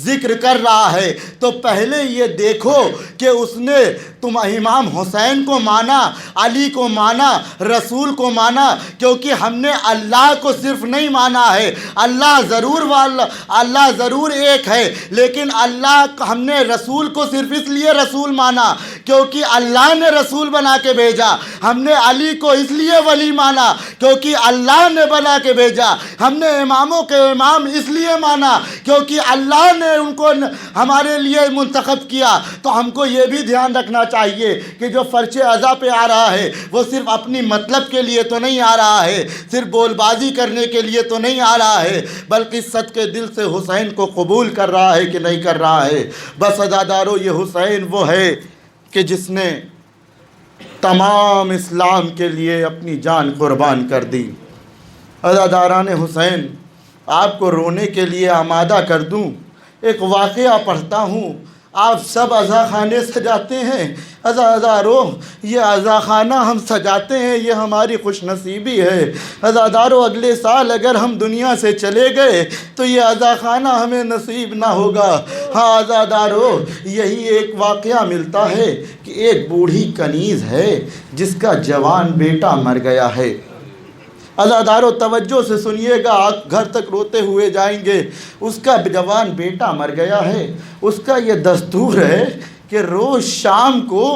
ذکر کر رہا ہے، تو پہلے یہ دیکھو کہ اس نے تم امام حسین کو مانا، علی کو مانا، رسول کو مانا، کیونکہ ہم نے اللہ کو صرف نہیں مانا ہے، اللہ ضرور ایک ہے، لیکن ہم نے رسول کو صرف اس لیے رسول مانا کیونکہ اللہ نے رسول بنا کے بھیجا، ہم نے علی کو اس لیے ولی مانا کیونکہ اللہ نے بنا کے بھیجا، ہم نے اماموں کے امام اس لیے مانا کیونکہ اللہ نے ان کو ہمارے لیے منتخب کیا۔ تو ہم کو یہ بھی دھیان رکھنا چاہیے کہ جو فرش عزا پہ آ رہا ہے وہ صرف اپنی مطلب کے لیے تو نہیں آ رہا ہے، صرف بول بازی کرنے کے لیے تو نہیں آ رہا ہے، بلکہ صدقے دل سے حسین کو قبول کر رہا ہے کہ نہیں کر رہا ہے۔ بس عزادارو، یہ حسین وہ ہے کہ جس نے تمام اسلام کے لیے اپنی جان قربان کر دی۔ عزاداران حسین، آپ کو رونے کے لیے آمادہ کر دوں، ایک واقعہ پڑھتا ہوں۔ آپ سب عزا خانے سجاتے ہیں، عزادارو یہ عزا خانہ ہم سجاتے ہیں، یہ ہماری خوش نصیبی ہے۔ عزادارو اگلے سال اگر ہم دنیا سے چلے گئے تو یہ عزا خانہ ہمیں نصیب نہ ہوگا۔ ہاں عزادارو، یہی ایک واقعہ ملتا ہے کہ ایک بوڑھی کنیز ہے جس کا جوان بیٹا مر گیا ہے۔ عزادارو توجہ سے سنیے گا، آپ گھر تک روتے ہوئے جائیں گے۔ اس کا جوان بیٹا مر گیا ہے، اس کا یہ دستور ہے کہ روز شام کو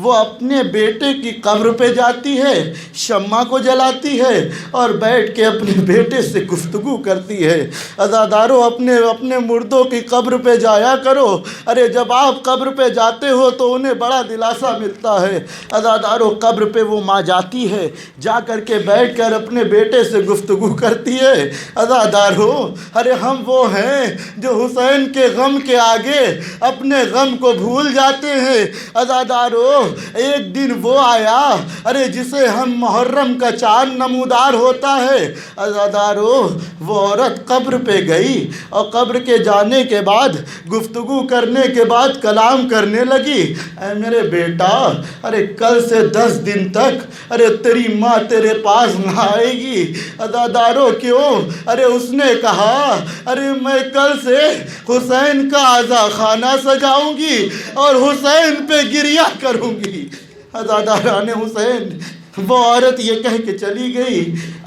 وہ اپنے بیٹے کی قبر پہ جاتی ہے، شمع کو جلاتی ہے اور بیٹھ کے اپنے بیٹے سے گفتگو کرتی ہے۔ عزادارو اپنے مردوں کی قبر پہ جایا کرو، ارے جب آپ قبر پہ جاتے ہو تو انہیں بڑا دلاسا ملتا ہے۔ عزادارو قبر پہ وہ ماں جاتی ہے، جا کر کے بیٹھ کر اپنے بیٹے سے گفتگو کرتی ہے۔ عزادارو ارے ہم وہ ہیں جو حسین کے غم کے آگے اپنے غم کو بھول جاتے ہیں۔ عزادارو ایک دن وہ آیا ارے جسے ہم محرم کا چاند نمودار ہوتا ہے۔ عزادارو وہ عورت قبر پہ گئی اور قبر کے جانے کے بعد گفتگو کرنے کے بعد کلام کرنے لگی، اے میرے بیٹا ارے کل سے 10 دن تک ارے تیری ماں تیرے پاس نہ آئے گی۔ عزادارو کیوں؟ ارے اس نے کہا ارے میں کل سے حسین کا عزا خانہ سجاؤں گی اور حسین پہ گریہ کروں گی۔ عزاداران حسین وہ عورت یہ کہہ کے چلی گئی۔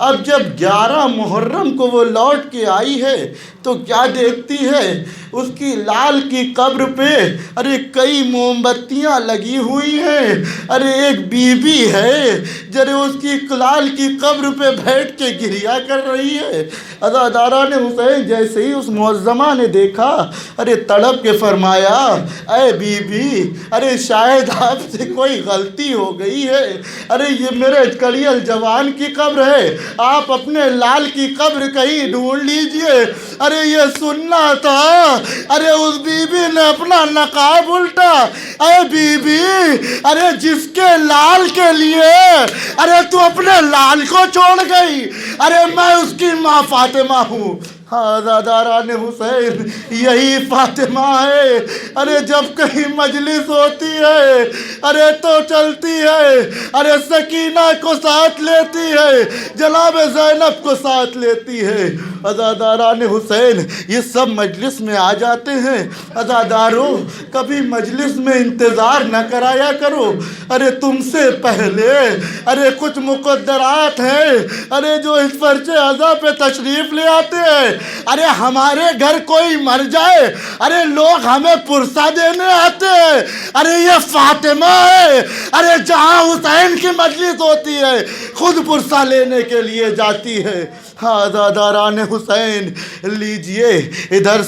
اب جب 11 محرم کو وہ لوٹ کے آئی ہے تو کیا دیکھتی ہے؟ اس کی لال کی قبر پہ ارے کئی موم بتیاں لگی ہوئی ہیں، ارے ایک بی بی ہے جو اس کی لال کی قبر پہ بیٹھ کے گریہ کر رہی ہے۔ عزاداران حسین جیسے ہی اس معظمہ نے دیکھا ارے تڑپ کے فرمایا، اے بی بی ارے شاید آپ سے کوئی غلطی ہو گئی ہے، ارے یہ میرے کلیل جوان کی قبر ہے، آپ اپنے لال کی قبر کہیں ڈھونڈ لیجئے۔ ارے یہ سننا تھا، ارے اس بی بی نے اپنا نقاب الٹا، اے بی بی ارے جس کے لال کے لیے ارے تو اپنے لال کو چھوڑ گئی، ارے میں اس کی ماں فاطمہ ہوں۔ عزاداران حسین یہی فاطمہ ہے، ارے جب کہیں مجلس ہوتی ہے ارے تو چلتی ہے، ارے سکینہ کو ساتھ لیتی ہے، جناب زینب کو ساتھ لیتی ہے۔ عزاداران حسین یہ سب مجلس میں آ جاتے ہیں۔ عزادارو کبھی مجلس میں انتظار نہ کرایا کرو، ارے تم سے پہلے ارے کچھ مقدرات ہیں ارے جو اس فرشِ عزا پہ تشریف لے آتے ہیں۔ ارے ہمارے گھر کوئی مر جائے ارے لوگ ہمیں پرسہ دینے آتے ہیں، ارے یہ فاطمہ ہے ارے جہاں حسین کی مجلس ہوتی ہے خود پرسہ لینے کے لیے جاتی ہے۔ عزاداران حسین لیجئے، ادھر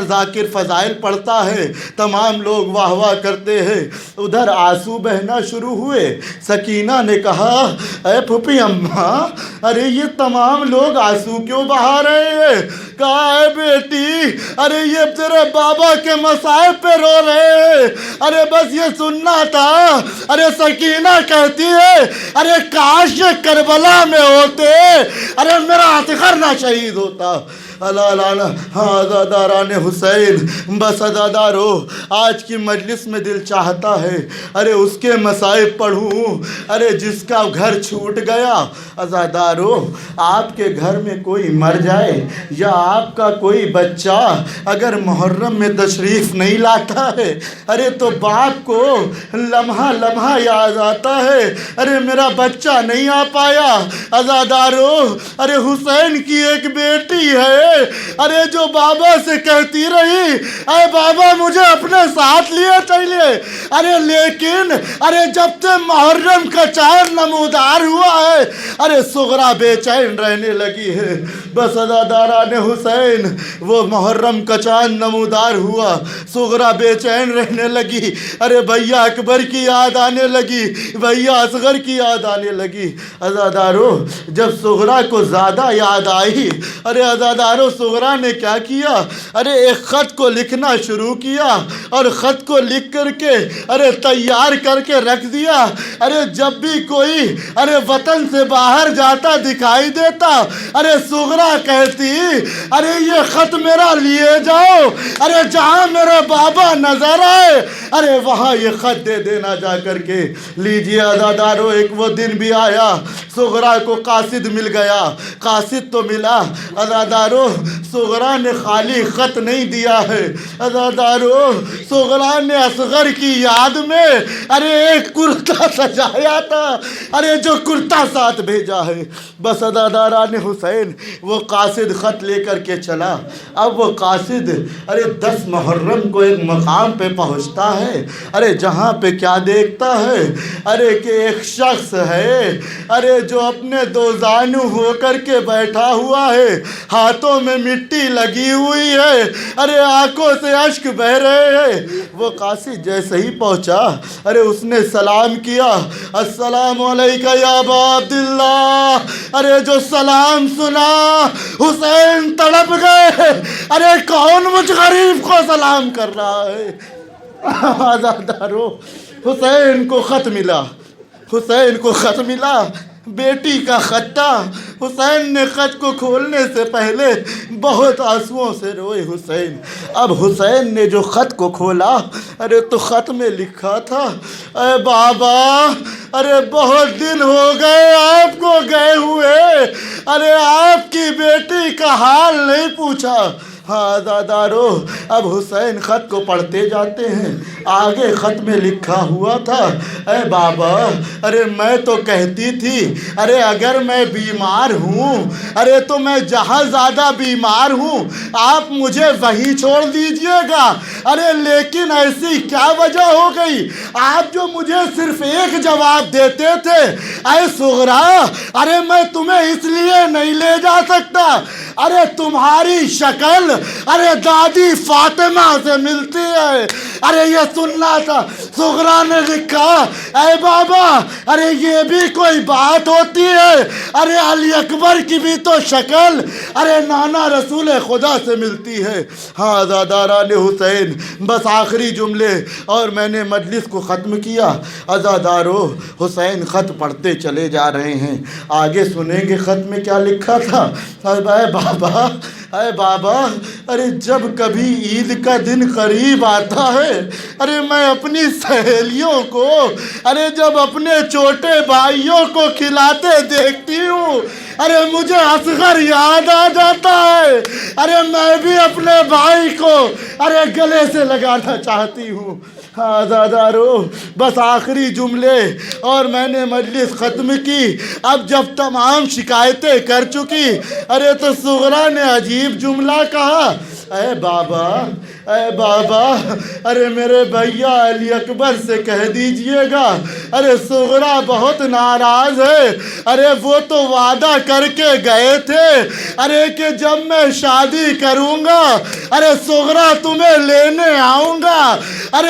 ذاکر فضائل پڑھتا ہے، تمام لوگ واہ واہ کرتے ہیں، ادھر آنسو بہنا شروع ہوئے۔ سکینہ نے کہا اے پھوپھی اماں ارے یہ تمام لوگ آنسو کیوں بہا رہے ہیں؟ کہا اے بیٹی ارے یہ تیرے بابا کے مصائب پہ رو رہے ہیں، ارے بس یہ سننا تھا۔ ارے سکینہ کہتی ہے ارے کاش یہ کربلا میں ہوتے، ارے میرا عاطقر نہ شہید ہوتا۔ عزاداران حسین بس عزادارو آج کی مجلس میں دل چاہتا ہے ارے اس کے مصائب پڑھوں، ارے جس کا گھر چھوٹ گیا۔ عزادارو آپ کے گھر میں کوئی مر جائے یا آپ کا کوئی بچہ اگر محرم میں تشریف نہیں لاتا ہے ارے تو باپ کو لمحہ لمحہ یاد آتا ہے ارے میرا بچہ نہیں آ پایا۔ عزادارو ارے حسین کی ایک بیٹی ہے ارے جو بابا سے کہتی رہی اے بابا مجھے اپنے ساتھ لیے چلیے، ارے لیکن ارے جب سے محرم کا چاند نمودار ہوا ہے ارے صغرا بے چین رہنے لگی ہے۔ بس عزاداران حسین وہ محرم کا چاند نمودار ہوا، صغرا بے چین رہنے لگی، ارے بھیا اکبر کی یاد آنے لگی، بھیا اصغر کی یاد آنے لگی۔ عزادارو جب صغرا کو زیادہ یاد آئی ارے عزادارو صغرا نے کیا کیا ارے ایک خط کو لکھنا شروع کیا اور خط کو لکھ کر کے ارے تیار کر کے رکھ دیا۔ ارے جب بھی کوئی ارے وطن سے باہر جاتا دکھائی دیتا ارے صغرا کہتی ارے یہ خط میرا لیے جاؤ، ارے جہاں میرے بابا نظر آئے ارے وہاں یہ خط دے دینا جا کر کے۔ لیجیے عزادارو ایک وہ دن بھی آیا، صغرا کو قاصد مل گیا، قاصد تو ملا، عزادارو صغرا نے خالی خط نہیں دیا ہے، عزادارو صغرا نے اصغر کی یاد میں ارے ایک کرتا سجایا تھا ارے جو کرتا ساتھ بھیجا ہے۔ بس عزاداران حسین وہ وہ قاصد خط لے کر کے چلا. اب وہ قاصد 10 محرم کو ایک مقام پہ پہنچتا ہے. جہاں پہ کیا دیکھتا ہے کہ ایک شخص ہے جو اپنے 2 زانو ہو کر کے بیٹھا ہوا ہے, ہاتھوں میں مٹی لگی ہوئی ہے, آنکھوں سے اشک بہ رہے ہیں. وہ قاصد جیسے ہی پہنچا اس نے سلام کیا, السلام علیکہ یا ابا عبداللہ. جو سلام سنا حسین تڑپ گئے. کون مجھ غریب کو سلام کر رہا ہے؟ آزادارو, حسین کو خط ملا, حسین کو خط ملا, بیٹی کا خط تھا. حسین نے خط کو کھولنے سے پہلے بہت آنسوؤں سے روئے حسین. اب حسین نے جو خط کو کھولا تو خط میں لکھا تھا, اے بابا بہت دن ہو گئے آپ کو گئے ہوئے, آپ کی بیٹی کا حال نہیں پوچھا. ہاں دادارو, اب حسین خط کو پڑھتے جاتے ہیں. آگے خط میں لکھا ہوا تھا, اے بابا میں تو کہتی تھی اگر میں بیمار ہوں تو میں جہاں زیادہ بیمار ہوں آپ مجھے وہیں چھوڑ دیجئے گا. لیکن ایسی کیا وجہ ہو گئی آپ جو مجھے صرف ایک جواب دیتے تھے, اے صغرا میں تمہیں اس لیے نہیں لے جا سکتا تمہاری شکل دادی فاطمہ سے ملتی ہے. یہ سننا تھا. صغرا نے لکھا, اے بابا یہ بھی کوئی بات ہوتی ہے علی اکبر کی بھی تو شکل نانا رسول خدا سے ملتی ہے. ہاں عزاداران حسین, بس آخری جملے اور میں نے مجلس کو ختم کیا. عزادارو, حسین خط پڑھتے چلے جا رہے ہیں. آگے سنیں گے خط میں کیا لکھا تھا. اے بابا جب کبھی عید کا دن قریب آتا ہے میں اپنی سہیلیوں کو جب اپنے چھوٹے بھائیوں کو کھلاتے دیکھتی ہوں مجھے اصغر یاد آ جاتا ہے. میں بھی اپنے بھائی کو گلے سے لگانا چاہتی ہوں. آزادارو, بس آخری جملے اور میں نے مجلس ختم کی. اب جب تمام شکایتیں کر چکی تو صغرا نے عجیب جملہ کہا, اے بابا میرے بھیا علی اکبر سے کہہ دیجئے گا صغرا بہت ناراض ہے. وہ تو وعدہ کر کے گئے تھے کہ جب میں شادی کروں گا صغرا تمہیں لینے آؤں گا.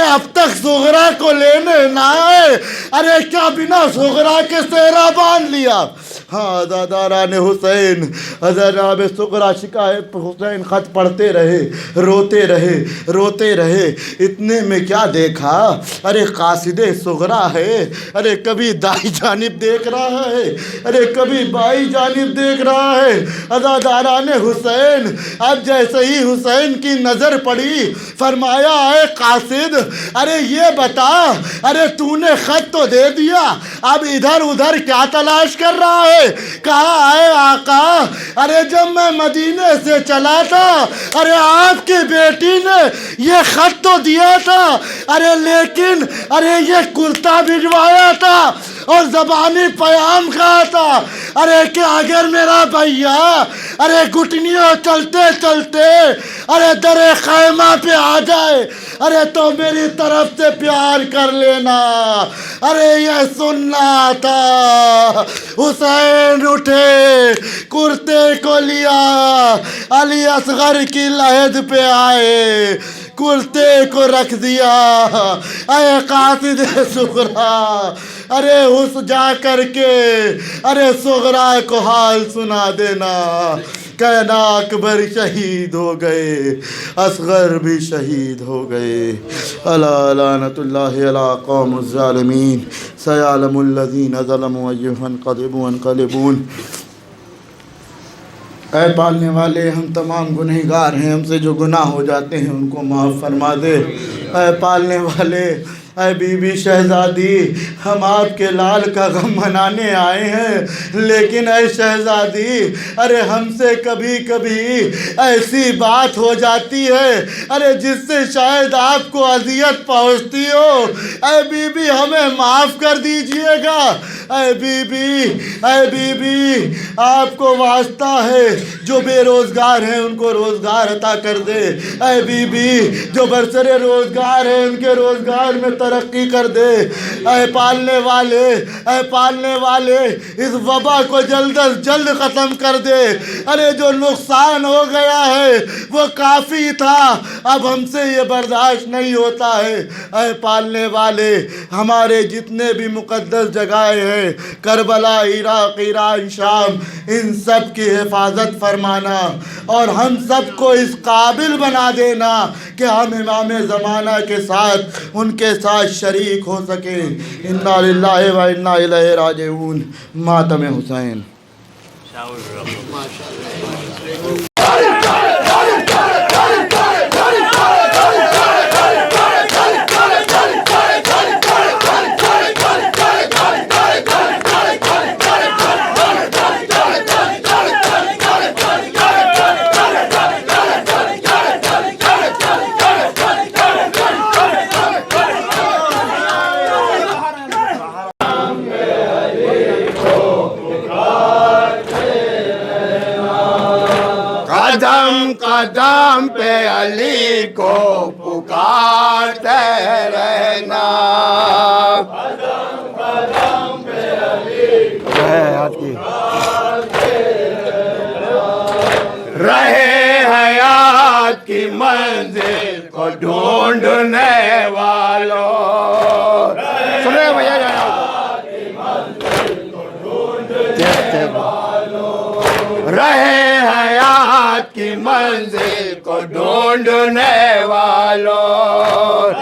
اب تک صغرا کو لینے نہ آئے کیا بنا صغرا کے سہرا باندھ لیا. ہاں داداران حسین, جناب صغرا شکایت حسین خط پڑھتے رہے, روتے رہے. اتنے میں کیا دیکھا قاصد صغرا ہے کبھی دائیں جانب دیکھ رہا ہے کبھی بائیں جانب دیکھ رہا ہے. عزاداران حسین, اب جیسے ہی حسین کی نظر پڑی فرمایا, اے قاصد یہ بتا تو نے خط تو دے دیا, اب ادھر ادھر کیا تلاش کر رہا ہے. کہا, اے آقا جب میں مدینے سے چلا تھا آپ کی بیٹی نے یہ خط تو دیا تھا لیکن یہ کرتا بھجوایا تھا اور زبانی پیغام کہا تھا کہ اگر میرا بھیا گھٹنیوں چلتے چلتے در خیمہ پہ آ جائے تو میری طرف سے پیار کر لینا. یہ سننا تھا. حسین اٹھے, کرتے کو لیا, علی اصغر کی لحد پہ آئے, کرتے کو رکھ دیا. اے قاصد صغرا اس جا کر کے صغرا کو حال سنا دینا. کہنا اکبر شہید ہو گئے, اصغر بھی شہید ہو گئے. الا لعنت اللہ علی قوم الظالمین, سیعلم الذین ظلموا ایہا انقلبون. اے پالنے والے, ہم تمام گنہگار ہیں, ہم سے جو گناہ ہو جاتے ہیں ان کو معاف فرما دے. اے پالنے والے, اے بی بی شہزادی, ہم آپ کے لال کا غم منانے آئے ہیں, لیکن اے شہزادی ہم سے کبھی کبھی ایسی بات ہو جاتی ہے جس سے شاید آپ کو اذیت پہنچتی ہو. اے بی بی ہمیں معاف کر دیجئے گا. اے بی بی آپ کو واسطہ ہے جو بے روزگار ہیں ان کو روزگار عطا کر دے، اے بی بی جو برسر روزگار ہیں ان کے روزگار میں ترقی کر دے، اے پالنے والے اس وبا کو جلد از جلد ختم کر دے، ارے جو نقصان ہو گیا ہے وہ کافی تھا، اب ہم سے یہ برداشت نہیں ہوتا ہے، اے پالنے والے ہمارے جتنے بھی مقدس جگہیں ہیں، کربلا، عراق، ایران، شام، ان سب کی حفاظت فرمانا اور ہم سب کو اس قابل بنا دینا کہ ہم امام زمانہ کے ساتھ ان کے ساتھ شریک ہو سکیں۔ انا للہ و انا الیہ راجعون۔ ماتم حسین۔ قدم قدم پہ علی کو پکارتے رہنا، قدم قدم پہ علی کو رہے حیات کی منزل کو ڈھونڈنے والوں، سنے بھیا رہے حیات کی منزل کو ڈھونڈنے والوں،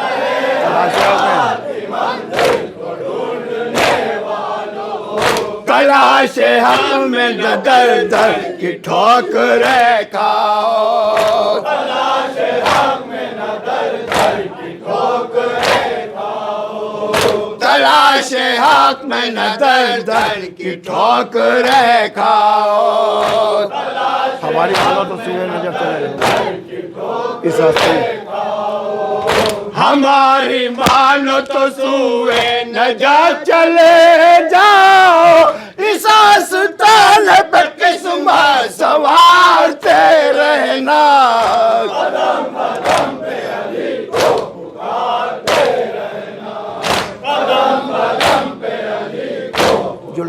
تلاش حق میں در در کی ٹھوکریں کھاؤ، تلاش حق میں در در کی ٹھوکریں کھاؤ، تلاش حق میں در در کی ٹھوکریں کھاؤ، ہماری حالت تو سوئے نجات چلے اس راستے، ہماری مانو تو سوئے نجات چلے جاؤ، اس آستانے پہ قسمت سنوارتے رہنا، قدم قدم پہ علی کو پکارتے رہنا، قدم قدم پہ علی کو جو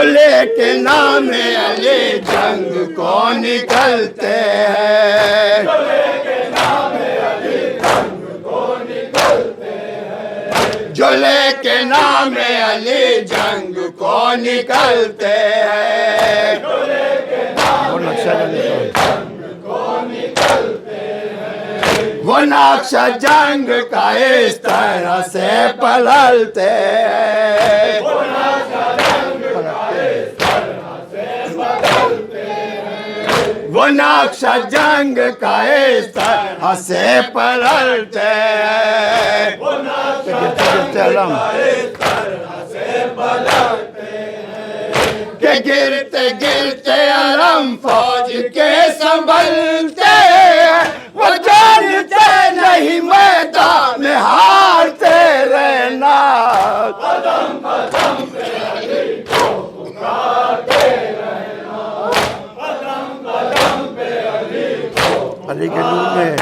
لے کے نام علی جنگ کو نکلتے ہیں، جو لے کے نام علی جنگ کو نکلتے ہیں، جو لے کے نام علی جنگ کو نکلتے ہیں، جو لے کے نام علی جنگ کو نکلتے ہیں، وہ نقشہ جنگ کا اس طرح سے پلٹتے ہیں، وہ نقشہ جنگ کا اس طرح سے پلٹتے ہیں، وہ نقشہ جنگ کا اس طرح سے پلٹتے ہیں، وہ نقشہ جنگ کا اس طرح سے پلٹتے ہیں، کہ گرتے گرتے علم فوج کے سنبھلتے ہیں، وہ جانتے نہیں میدان میں ہارتے رہنا، قدم قدم پہ علی کو پکارتے رہنا، قدم قدم پہ علی کو علی کے نور میں،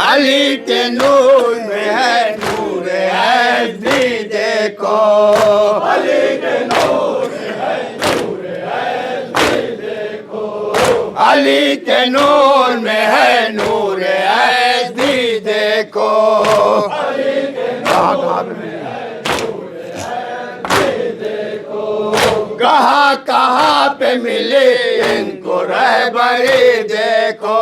علی کے نور میں ہے نور ایزی دیکھو، علی کے نور میں ہے نور ایزی دیکھو، علی کے نور میں ہے نور ایزی دیکھو، علی کے نور میں ہے نور ایزی دیکھو، کہاں کہاں پہ ملی ان کو رہبری دیکھو،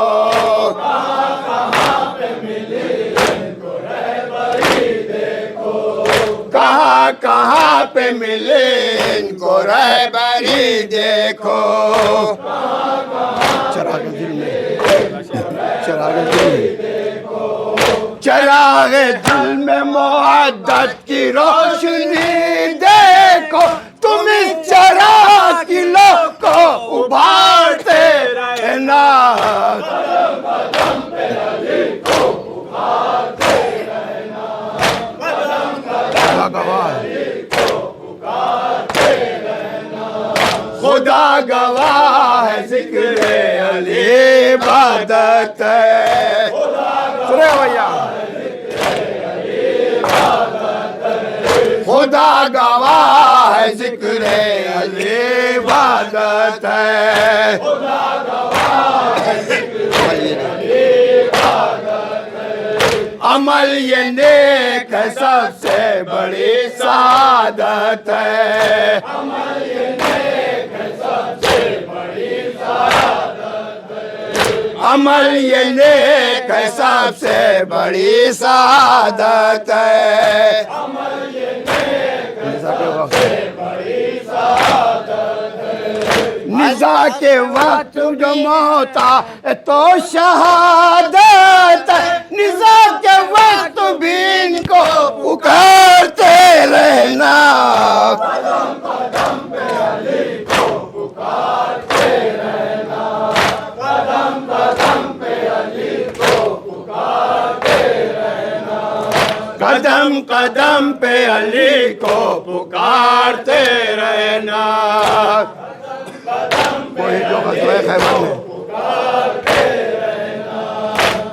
کہاں کہاں پہ ملی ان کو رہبری دیکھو، کہاں کہاں پہ ملی ان کو رہبری دیکھو، چراغ دل میں، چراغ دل میں، چراغ دل میں محبت کی روشنی دیکھو، تم اس چراغ کی لو کو ابھارتے رہنا، قدم قدم پہ علی کو پکارتے رہنا، قدم خدا گواہ ہے ذکر علی عبادت ہے. سنے گا بھیا, خدا گواہ ہے ذکر علی عبادت ہے. عمل یہ نیک ہے سب سے بڑی سعادت ہے. عمل یہ نیک ہے سب سے بڑی سعادت ہے. نزاع کے وقت جو موت آئے تو شہادت ہے. نزاع کے وقت بھی ان کو پکارتے رہنا. قدم قدم پہ علی کو پکارتے رہنا. کوئی جو غزوہ خیبر میں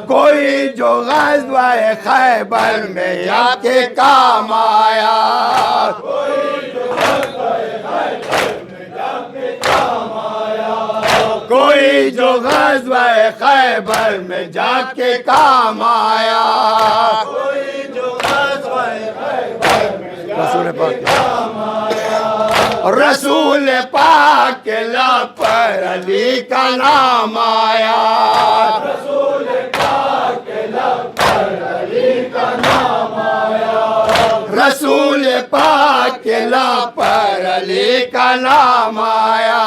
کوئی جو غزوہ خیبر میں آپ کے کام آیا. کوئی جو غزوہ خیبر میں جا کے کام آیا. رسول پاک رسول پاک کے لب پر علی کا نام آیا. رسول پاک کے لب پر علی کا نام آیا. رسول پاک کے لب پر علی کا نام آیا.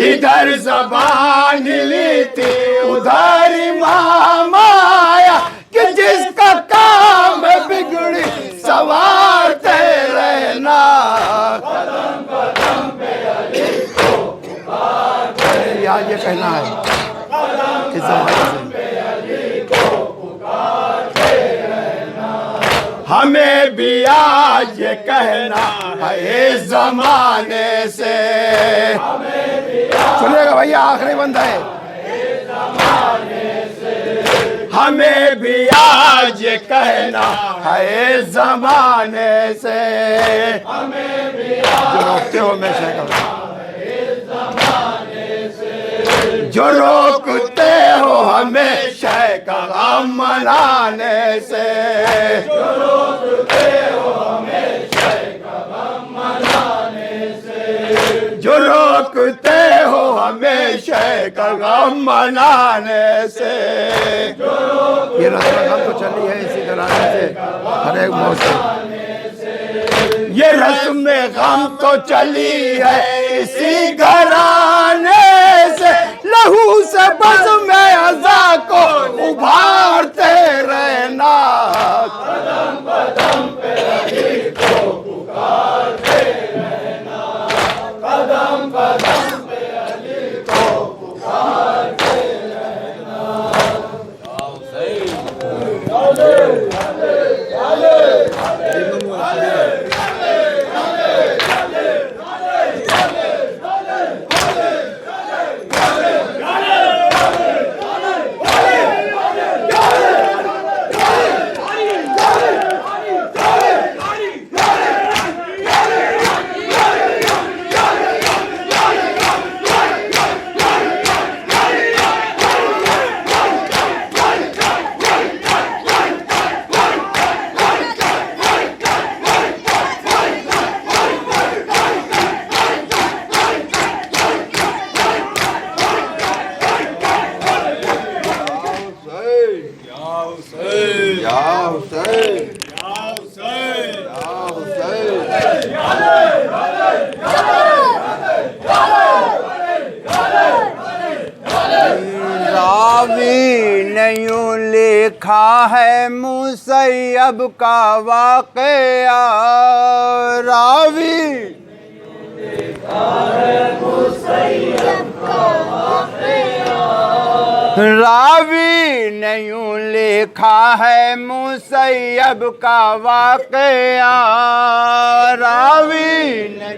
ادھر زبان لی تھی ادھر امام آیا کہ جس کا کام ہے بگڑی سوارتے رہنا. آج یہ کہنا ہے اس زمانے سے ہمیں بھی آج یہ کہنا ہے اس زمانے سے. سنیے گا بھیا, آخری بندہ ہے. ہمیں بھی آج یہ کہنا ہے اس زمانے سے. جو روکتے ہو میں جو روکتے ہو ہمیشہ کا غم منانے سے. جو روکتے ہو ہمیشہ کا غم منانے سے. جو روکتے ہو ہمیشہ کا غم منانے سے. یہ رسم غم تو چلی ہے اسی گھرانے سے ہر ایک موت سے. یہ رسم غم تو چلی ہے اسی گھرانے سے. لہو سے بزم عزا کو ابھارتے رہنا. قدم قدم پہ علی کو پکارتے رہنا. قدم قدم پہ علی کو پکارتے رہنا. راوی نہیں لکھا ہے مسیب کا واقعہ. راوی لکھا ہے مسیب کا واقعہ. راوی نے یوں لکھا ہے مسیب کا واقعہ، راوی نے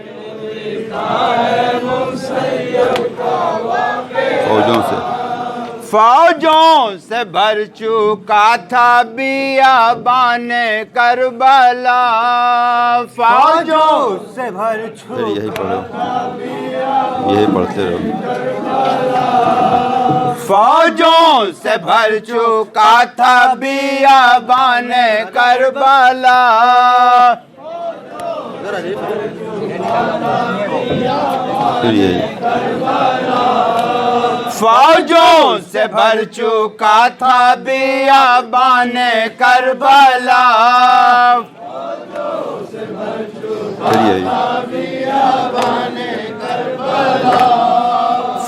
فوجوں سے بھر چکا تھا بیابان کربلا، فوجوں سے بھر چکا، یہی پڑھو، یہی پڑھتے رہو. فوجوں سے بھر چکا تھا بیابان کربلا، پھر یہی فوجوں سے بھر چکا تھا بیابان کربلا، پھر یہی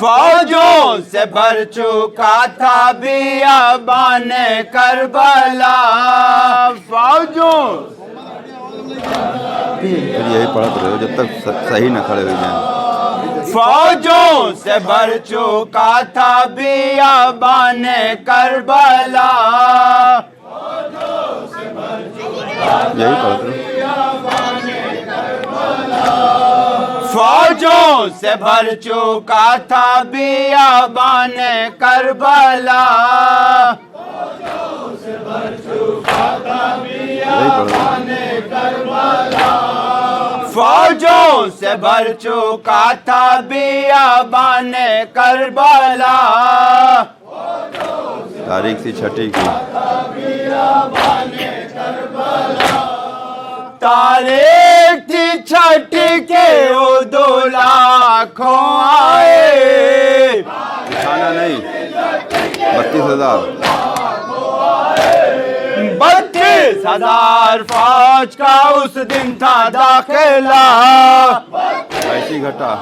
فوجوں سے بھر چکا تھا بیابان کربلا، فوجوں پھر یہی پڑھتے رہو جب تک صحیح نہ کھڑے ہوئی جائیں. فوجوں سے بھر چکا تھا بیابان کربلا، یہی پڑھتے رہو. فوجوں سے بھر چکا تھا بیابان کربلا، یہی پڑھو. فوجوں سے بھر چکا تھا بیابان کربلا، تاریخ سی چھٹی کی تاریخ تھی چھٹی کے وہ 2 لاکھوں آئے، کھانا نہیں 32,000 32,000 فوج کا اس دن تھا داخلہ، ایسی گھٹا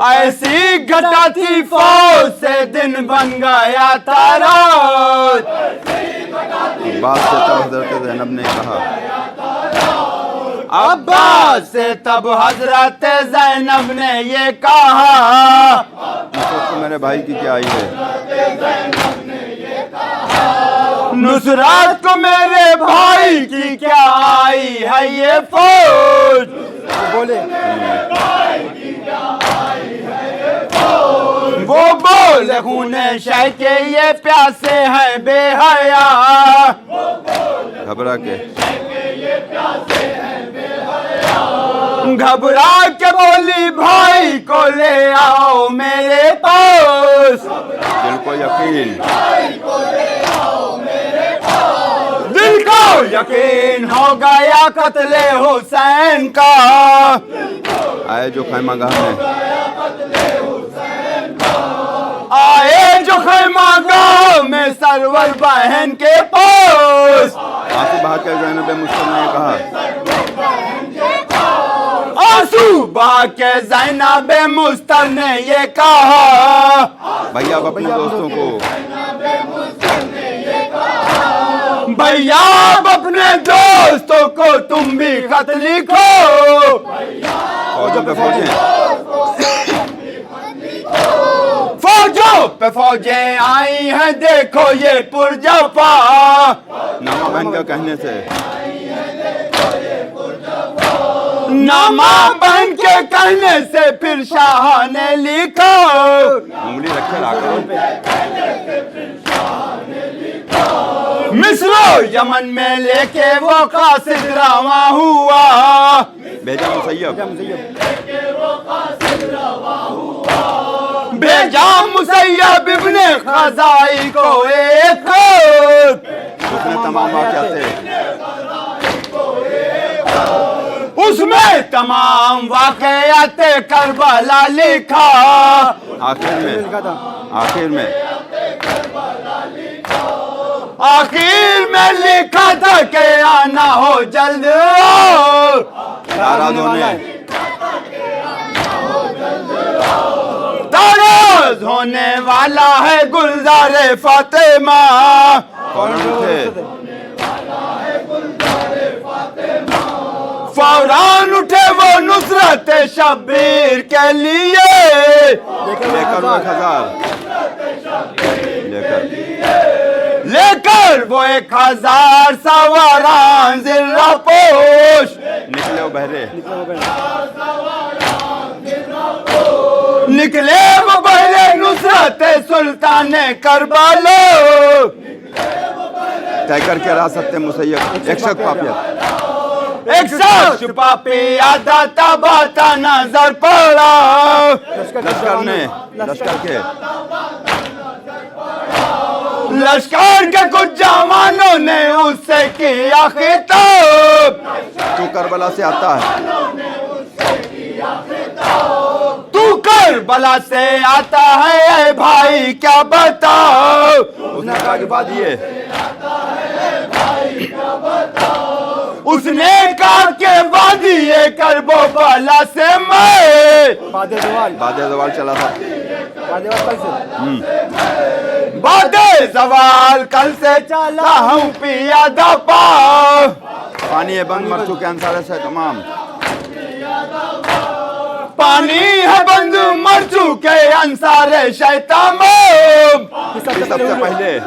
ایسی گھٹا تھی فوج سے دن بن گیا تھا رات، بعد سے تب حضرت زینب نے کہا، عباس سے تب حضرت زینب نے یہ کہا، نصرت تو میرے بھائی کی کیا آئی ہے، نصرت کو میرے بھائی کی کیا آئی ہے یہ فوج، بولے وہ بولے خون شہ کے یہ پیاسے ہیں بے حیا، گھبرا کے گھبرا کے بولی بھائی کو لے آؤ میرے پاس، دل کو یقین دل کو یقین ہو گیا قتل حسین کا، آئے جو خیمہ گاہ میں آئے جو خیمہ گاہ میں سرور بہن کے پاس، آنسو بہا کے زینب مستر نے کہا، آنسو بہا کے زینب مستر نے یہ کہا، بھیا اب اپنے دوستوں کو بھیا اب اپنے دوستوں کو تم بھی خط لکھو، فوجوں پہ فوجیں فوجوں پہ فوجیں آئی ہیں دیکھو یہ پرجفا، نامہ بہن کا کہنے سے نامہ بہن کے کہنے سے پھر شاہ نے لکھا، انگلی رکھے راکروں پہ مصر و یمن میں لے کے وہ قاصد رواں ہوا، بھیجا مسیب بھیجا مسیب ابن خزائی کو ایک خط، اس نے تمام واقعات اس میں تمام واقعات کربلا لکھا، آخر میں لکھا تھا کہ آنا ہو جلد، ناراض ہونے تاراز ہونے والا ہے گلزار فاطمہ، فوراً اٹھے فوراً اٹھے وہ نصرت شبیر کے لیے لے کر وہ 1000 لے کر وہ 1000 سواران زرہ پوش نکلے وہ بہرے نکلے وہ بہرے نصرت سلطان کربلا طے کر کے راست مسیب ایک شخص پاپیت ایک شخص پاپی آدھا تباتا نظر پڑا لشکر کے کچھ جوانوں نے اس سے کیا خطاب تو کربلا سے آتا ہے تو کربلا سے آتا ہے اے بھائی کیا بتاؤ اس نے کہا کہ بات یہ اس نے کہا کہ وادی کرب و بلا سے میں باد زوال چلا تھا بعد زوال کل سے چلا ہوں پیادہ پاؤ پانی بند مر چکے انصار سے تمام پانی ہے بند مر چکے انصار شیطان سب سے پہلے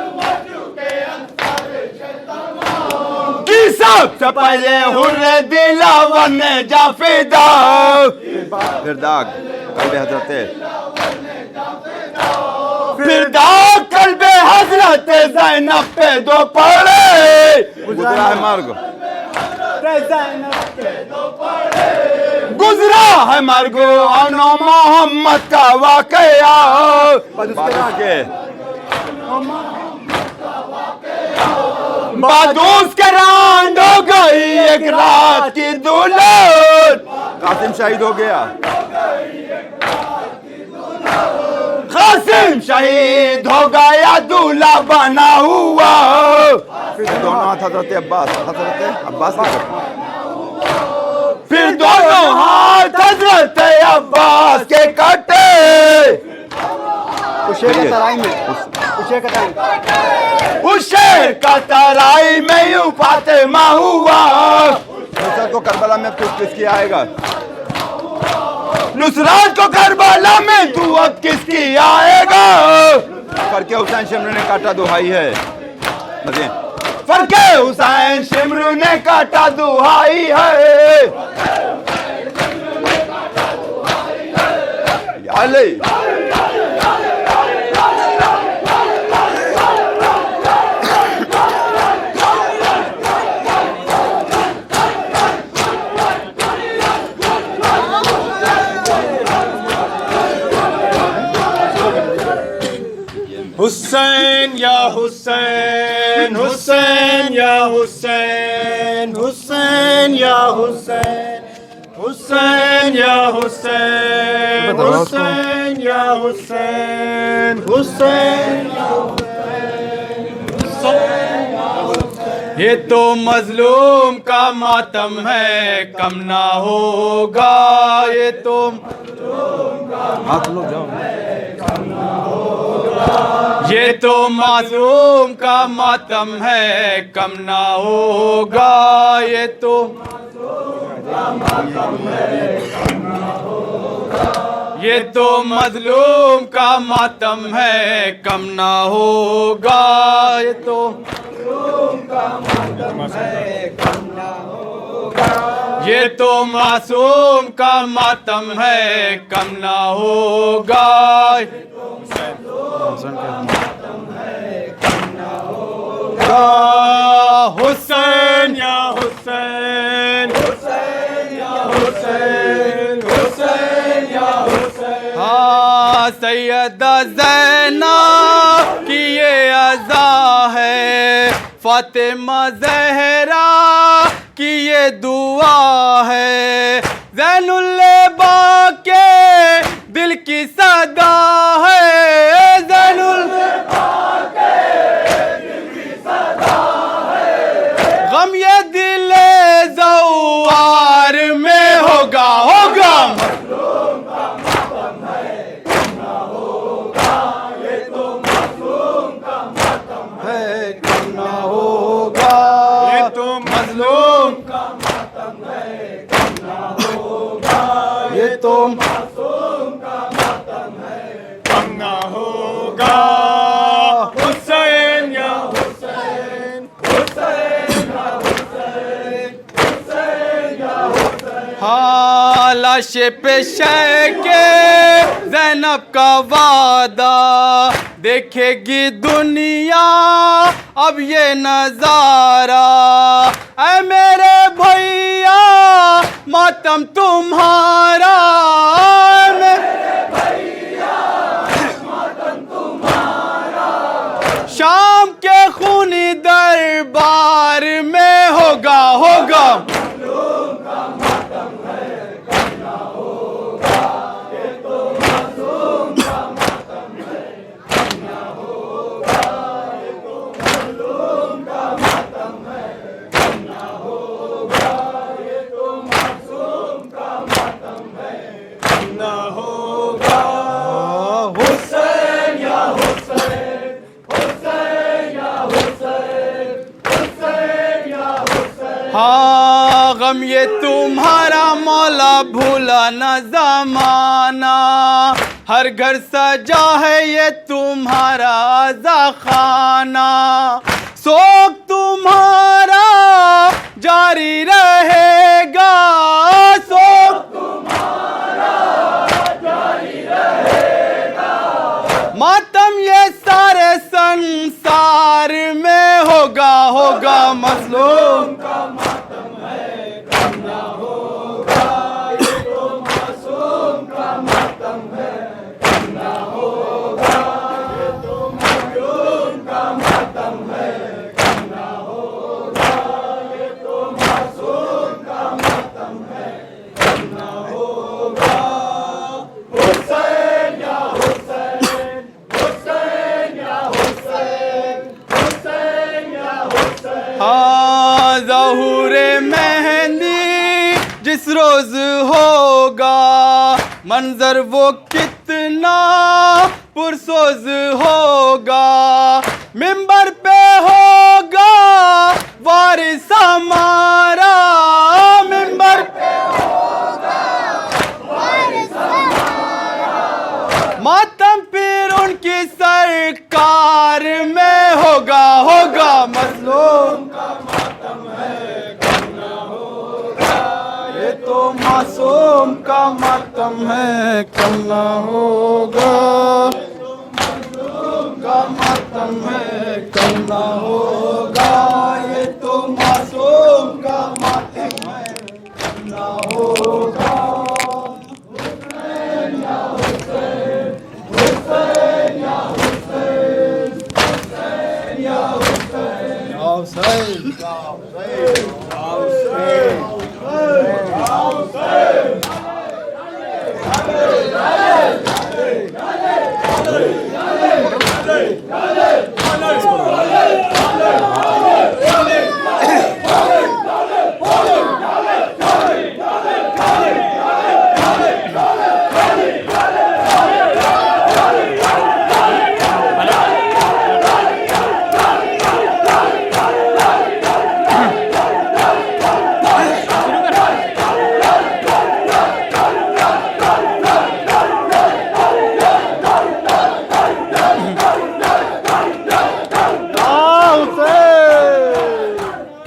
کی سب سے پہلے حر دلاور نے جا فدا پھر داغ قلب حضرت پھر داغ قلب حضرت زینب پہ دو پڑے گزرا ہے مرگ گزرا ہے مرگ آنو محمد کا واقعہ بعد اس کے رانڈ ہو گئی ایک رات کی دولت قاسم شہید ہو گیا قاسم شہید ہو گیا دولہ بنا ہوا دونوں ہاتھ حضرت عباس پھر دونوں ہاتھ حضرت عباس کے کٹے اس شیر کا ترائی میں یوں فاطمہ ہوا نصرت کو کربلا میں کس کی آئے گا نصرت کو کربلا میں تو اب کس کی آئے گا فرقے حسین شمر نے کاٹا دہائی ہے فرقے حسین شمر نے کاٹا دہائی ہے علی حسین یا حسین حسین یا حسین حسین یا حسین حسین یا حسین حسین یا حسین حسین یہ تو مظلوم کا ماتم ہے کم نہ ہوگا یہ تو یہ تو معصوم کا ماتم ہے کم نہ ہوگا یہ تو یہ تو مظلوم کا ماتم ہے کم نہ ہوگا یہ تو یہ تو معصوم کا ماتم ہے کم نہ ہوگا حسین یا حسین حسین یا حسین حسین یا حسین ہاں سیدہ زینب کی یہ عزا ہے فاطمہ زہرا کی یہ دعا ہے زین العبا کے دل کی صدا ہے زین العبا کے دل کی صدا ہے غم یہ دل زوار میں ہوگا ہوگا مظلوم کا ماتم ہے کم نہ ہوگا یہ تو مظلوم کا ماتم ہے کم نہ ہوگا یہ تو مظلوم کا ماتم ہے لاش پیشے کے زینب کا وعدہ دیکھے گی دنیا اب یہ نظارہ اے میرے بھیا ماتم تمہارا اے میرے بھیا ماتم تمہارا شام کے خونی دربار میں ہوگا ہاں غم یہ تمہارا مولا بھولا نہ زمانہ ہر گھر سجا ہے یہ تمہارا خانہ سوگ تمہارا جاری رہے گا سوگ تمہارا جاری رہے گا ماتم یہ سارے سنسار میں ہوگا مظلوم کا ماتم ہے کم نہ ہوگا یہ تو معصوم کا ماتم ہے کم نہ ہوگا یہ تو مظلوم کا ماتم ہے کم نہ ہوگا یہ تو معصوم کا ماتم ہے کم نہ ہوگا حسین یا حسین حسین یا حسین حسین یا حسین ہاں ظہور مہندی جس روز ہوگا منظر وہ کتنا پرسوز ہوگا منبر پہ ہوگا وارث ہمارا منبر پہ ہوگا وارث ہمارا ماتم پھر ان کی سرکار میں ہوگا مظلوم کا ماتم ہے کم نہ ہوگا یہ تو معصوم کا ماتم ہے کم نہ ہوگا مظلوم کا ماتم ہے کم نہ ہوگا یہ تو معصوم کا ماتم ہے کم نہ ہوگا حسین یا حسین حسین یا حسین حسین یا حسین حسین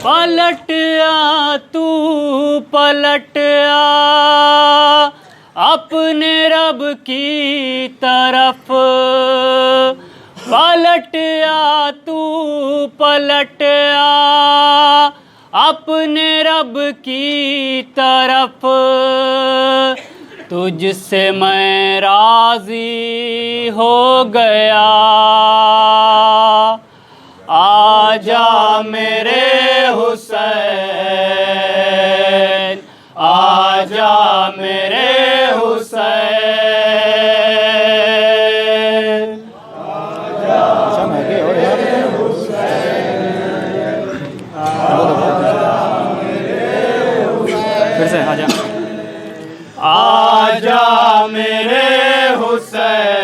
پلٹ آ تو پلٹ آ اپنے رب کی طرف پلٹ آ تو پلٹ آ اپنے رب کی طرف تجھ سے میں راضی ہو گیا آجا میرے حسین آجا میرے حسین آجا میرے حسین آجا میرے حسین پھر سے آجا میرے حسین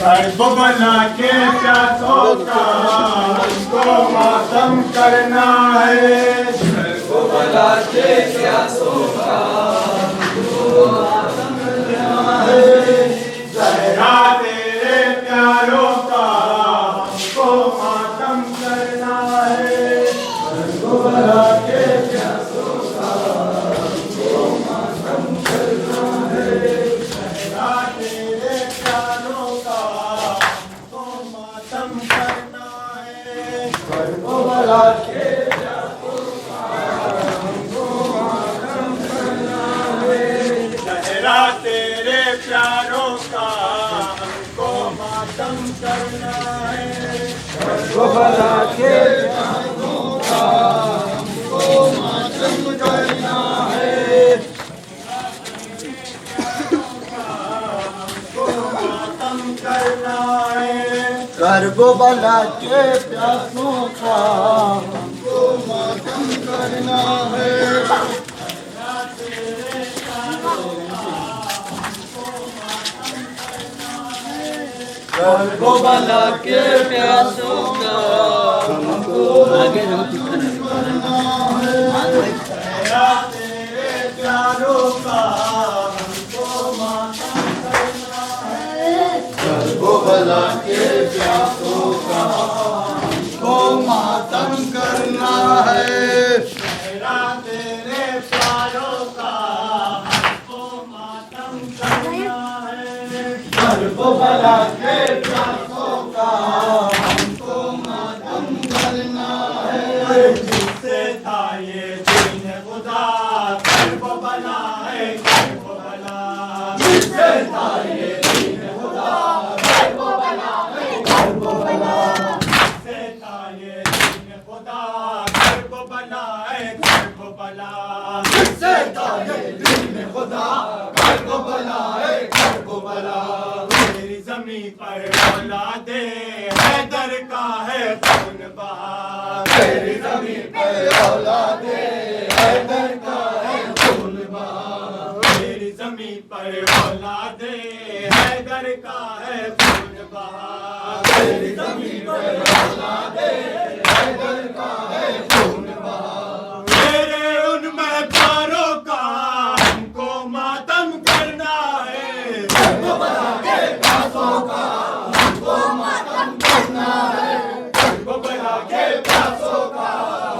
کربلا کے پیاسوں کا ہم کو ماتم کرنا ہے کربلا کے پیاسوں کا ہم کو ماتم کرنا ہے زہرا تیرے پیاروں کا ہم کو ماتم کرنا ہے کربلا کے پیاسوں کا ہم کو ماتم کرنا ہے زہرا تیرے پیاروں کا ہم کو ماتم کرنا ہے کربلا کے پیاسوں کا ہم کو ماتم کرنا ہے زہرا تیرے پیاروں کا ہم کو ماتم کرنا ہے کربلا کے پیاروں کا ہم کو ماتم کرنا ہے کربلا کے پیاسوں کا ہم کو ماتم کرنا ہے کربلا کے پیاسوں کا ہم کو کرنا ہے تیرے پیاروں کا ہم کو ماتم کرنا ہے کربلا کے پیاسوں کا ہم کو ماتم کرنا ہے تیرے پیاروں کا ہم کو ماتم کرنا ہے کربلا کے پیاسوں کا ہم کو ماتم کرنا ہے جس سے تھا یہ دین خدا کربلا ہے کربلا جس سے تھا یہ دین خدا کربلا ہے کربلا جس سے تھا یہ دین خدا کربلا ہے کربلا جس سے تھا یہ دین خدا کربلا ہے کربلا میری زمین پر اولاد حیدر کا ہے خون بہا میری زمین پر اولاد حیدر کا ہے خون بہا میری زمین پر اولاد حیدر کا ہے خون بہا میری زمین پر اولاد حیدر کا ہے خون بہا میرے ان مہپاروں کا ہم کو ماتم کرنا ہے کربلا کے پیاسوں کا ہم کو ماتم کرنا ہے کربلا کے پیاسوں کا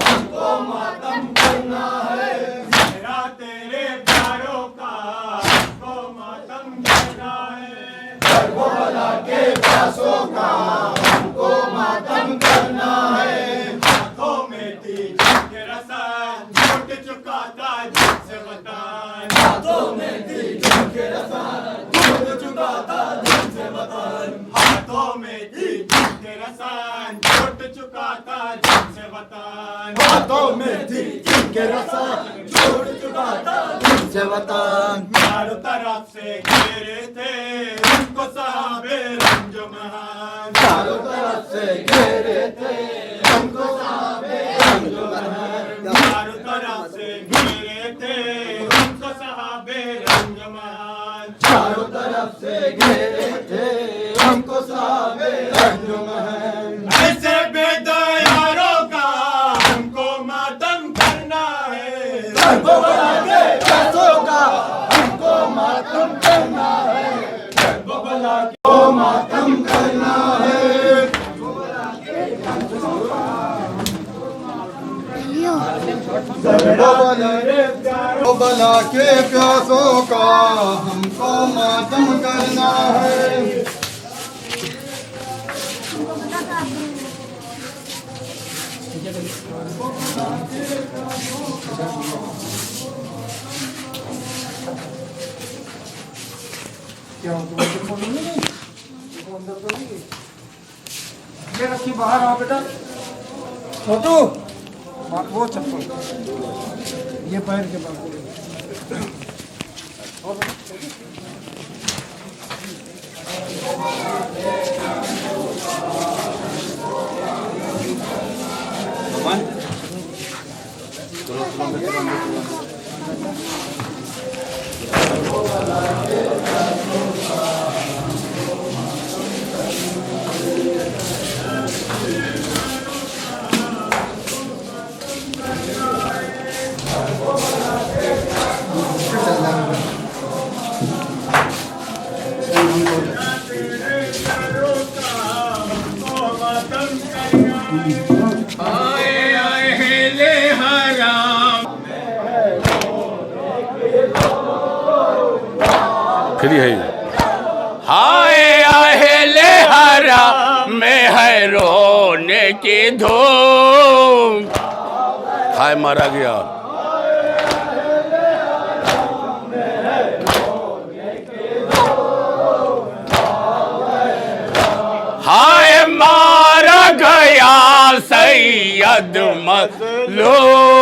ہم کو ماتم کرنا ہے زہرا تیرے پیاروں کا ہم کو ماتم کرنا ہے کربلا کے پیاسوں کا ہم کو ماتم کرنا ہے ہاتھوں میں تھی جن کے رسن چھوٹ چکا تھا جن سے وطن ہاتھوں میں تھی جن کے رسن چھوٹ چکا تھا جن سے وطن ہاتھوں میں تھی جن کے رسن چھوٹ چکا تھا جن سے وطن ہاتھوں میں تھی جن کے رسن چھوٹ چکا تھا جن سے وطن چاروں طرف سے گھیرے تھے ان کو صحابے رنج و مہان چاروں طرف سے گھیرے تھے ان کو صحابے رنج و مہان چاروں طرف سے گھیرے تھے ان کو صحابے رنج و مہان چاروں طرف سے گھیرے تھے ہم کو صحابے رنج و مہان ایسے بے دیاروں کا ہم کو ماتم کرنا ہے کربلا کے پیاسوں کا ہم کو ماتم کرنا ہے کربلا کو ماتم کرنا ہے کربلا کے پیاسوں کا ہم کو ماتم کرنا ہے یہ رکھی باہر آؤ بیٹا چھوٹو وہ چپل یہ پیر کے بعد پھر یہی ہائے اہل حرم میں ہے رونے کی دھوم. ہائے مارا گیا. ہائے مارا گیا سید مظلوم.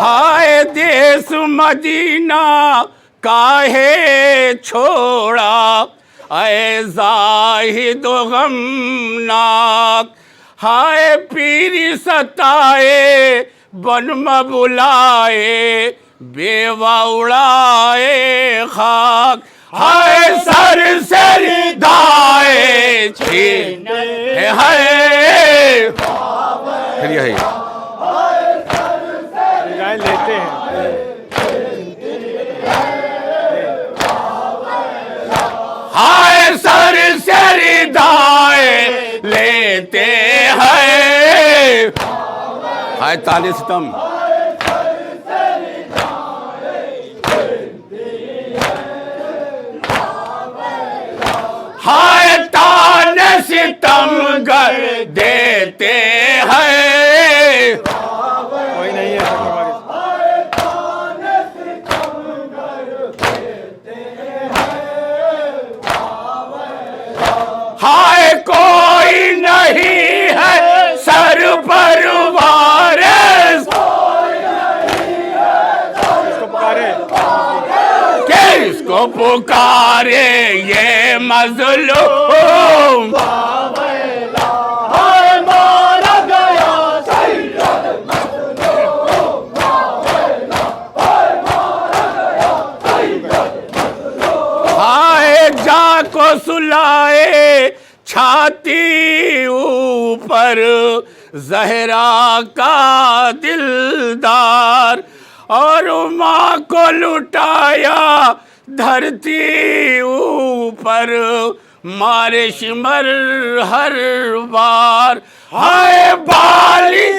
ہائے دیس مدینہ کاہے چھوڑا اے زاہد و غمناک. ہائے پیری ستائے بن بلائے بیوہ اڑائے خاک. ہائے سر سے ردائے چھینے ہائے. پھر یہی لیتے ہیں. ہائے سر سے ردائے لیتے ہیں. ہائے تانے ستم. ہائے تانے ستم گر دیتے ہیں. کوئی نہیں ہے ہائے کوئی نہیں ہے سر پر وارث. کس کو پکارے یہ مظلوم. ہائے جا کو سلائے چھاتی اوپر زہرا کا دلدار. اور ماں کو لٹایا دھرتی اوپر مارے شمر ہر بار. ہائے بالی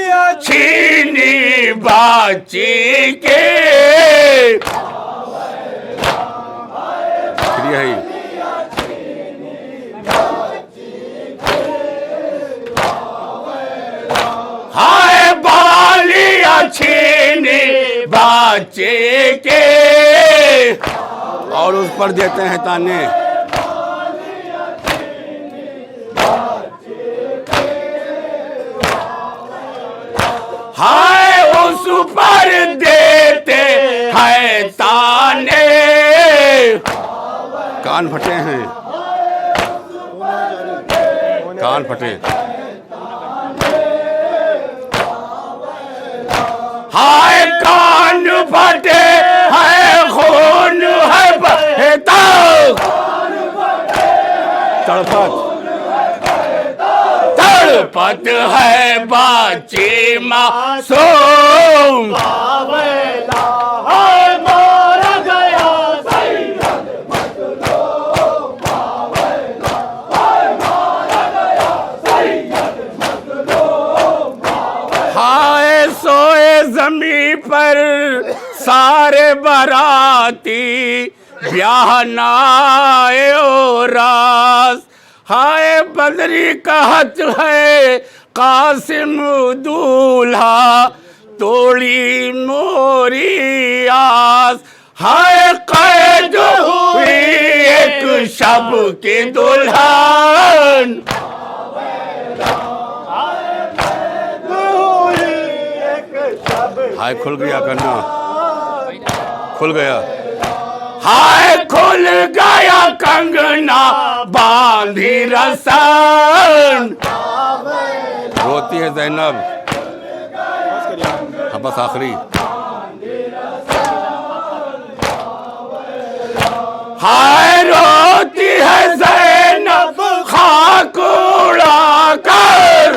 چھینی باچی کے. یہی ہائے بالیاں چھینے بچے کے. اور اس پر دیتے ہیں تانے. ہائے اس پر دیتے ہیں تانے. کان پھٹے ہیں. کان پھٹے. ہائے کان پھٹے ہے خون ہے بہتا. تڑپت تڑپت ہے باچی معصوم. ہائے سوئے زمین پر سارے باراتی بیاہ نائے و راز. ہائے بدری کہت ہے قاسم دولہا توڑی موری آس. ہائے قید ہوئی ایک شب کی دلہن. ہائے کھل گیا کرنا. کھل گیا. ہائے کھل گیا کنگنا باندھی رسن. روتی ہے زینب. ہاں بس آخری. ہائے روتی ہے زینب خاک اڑا کر.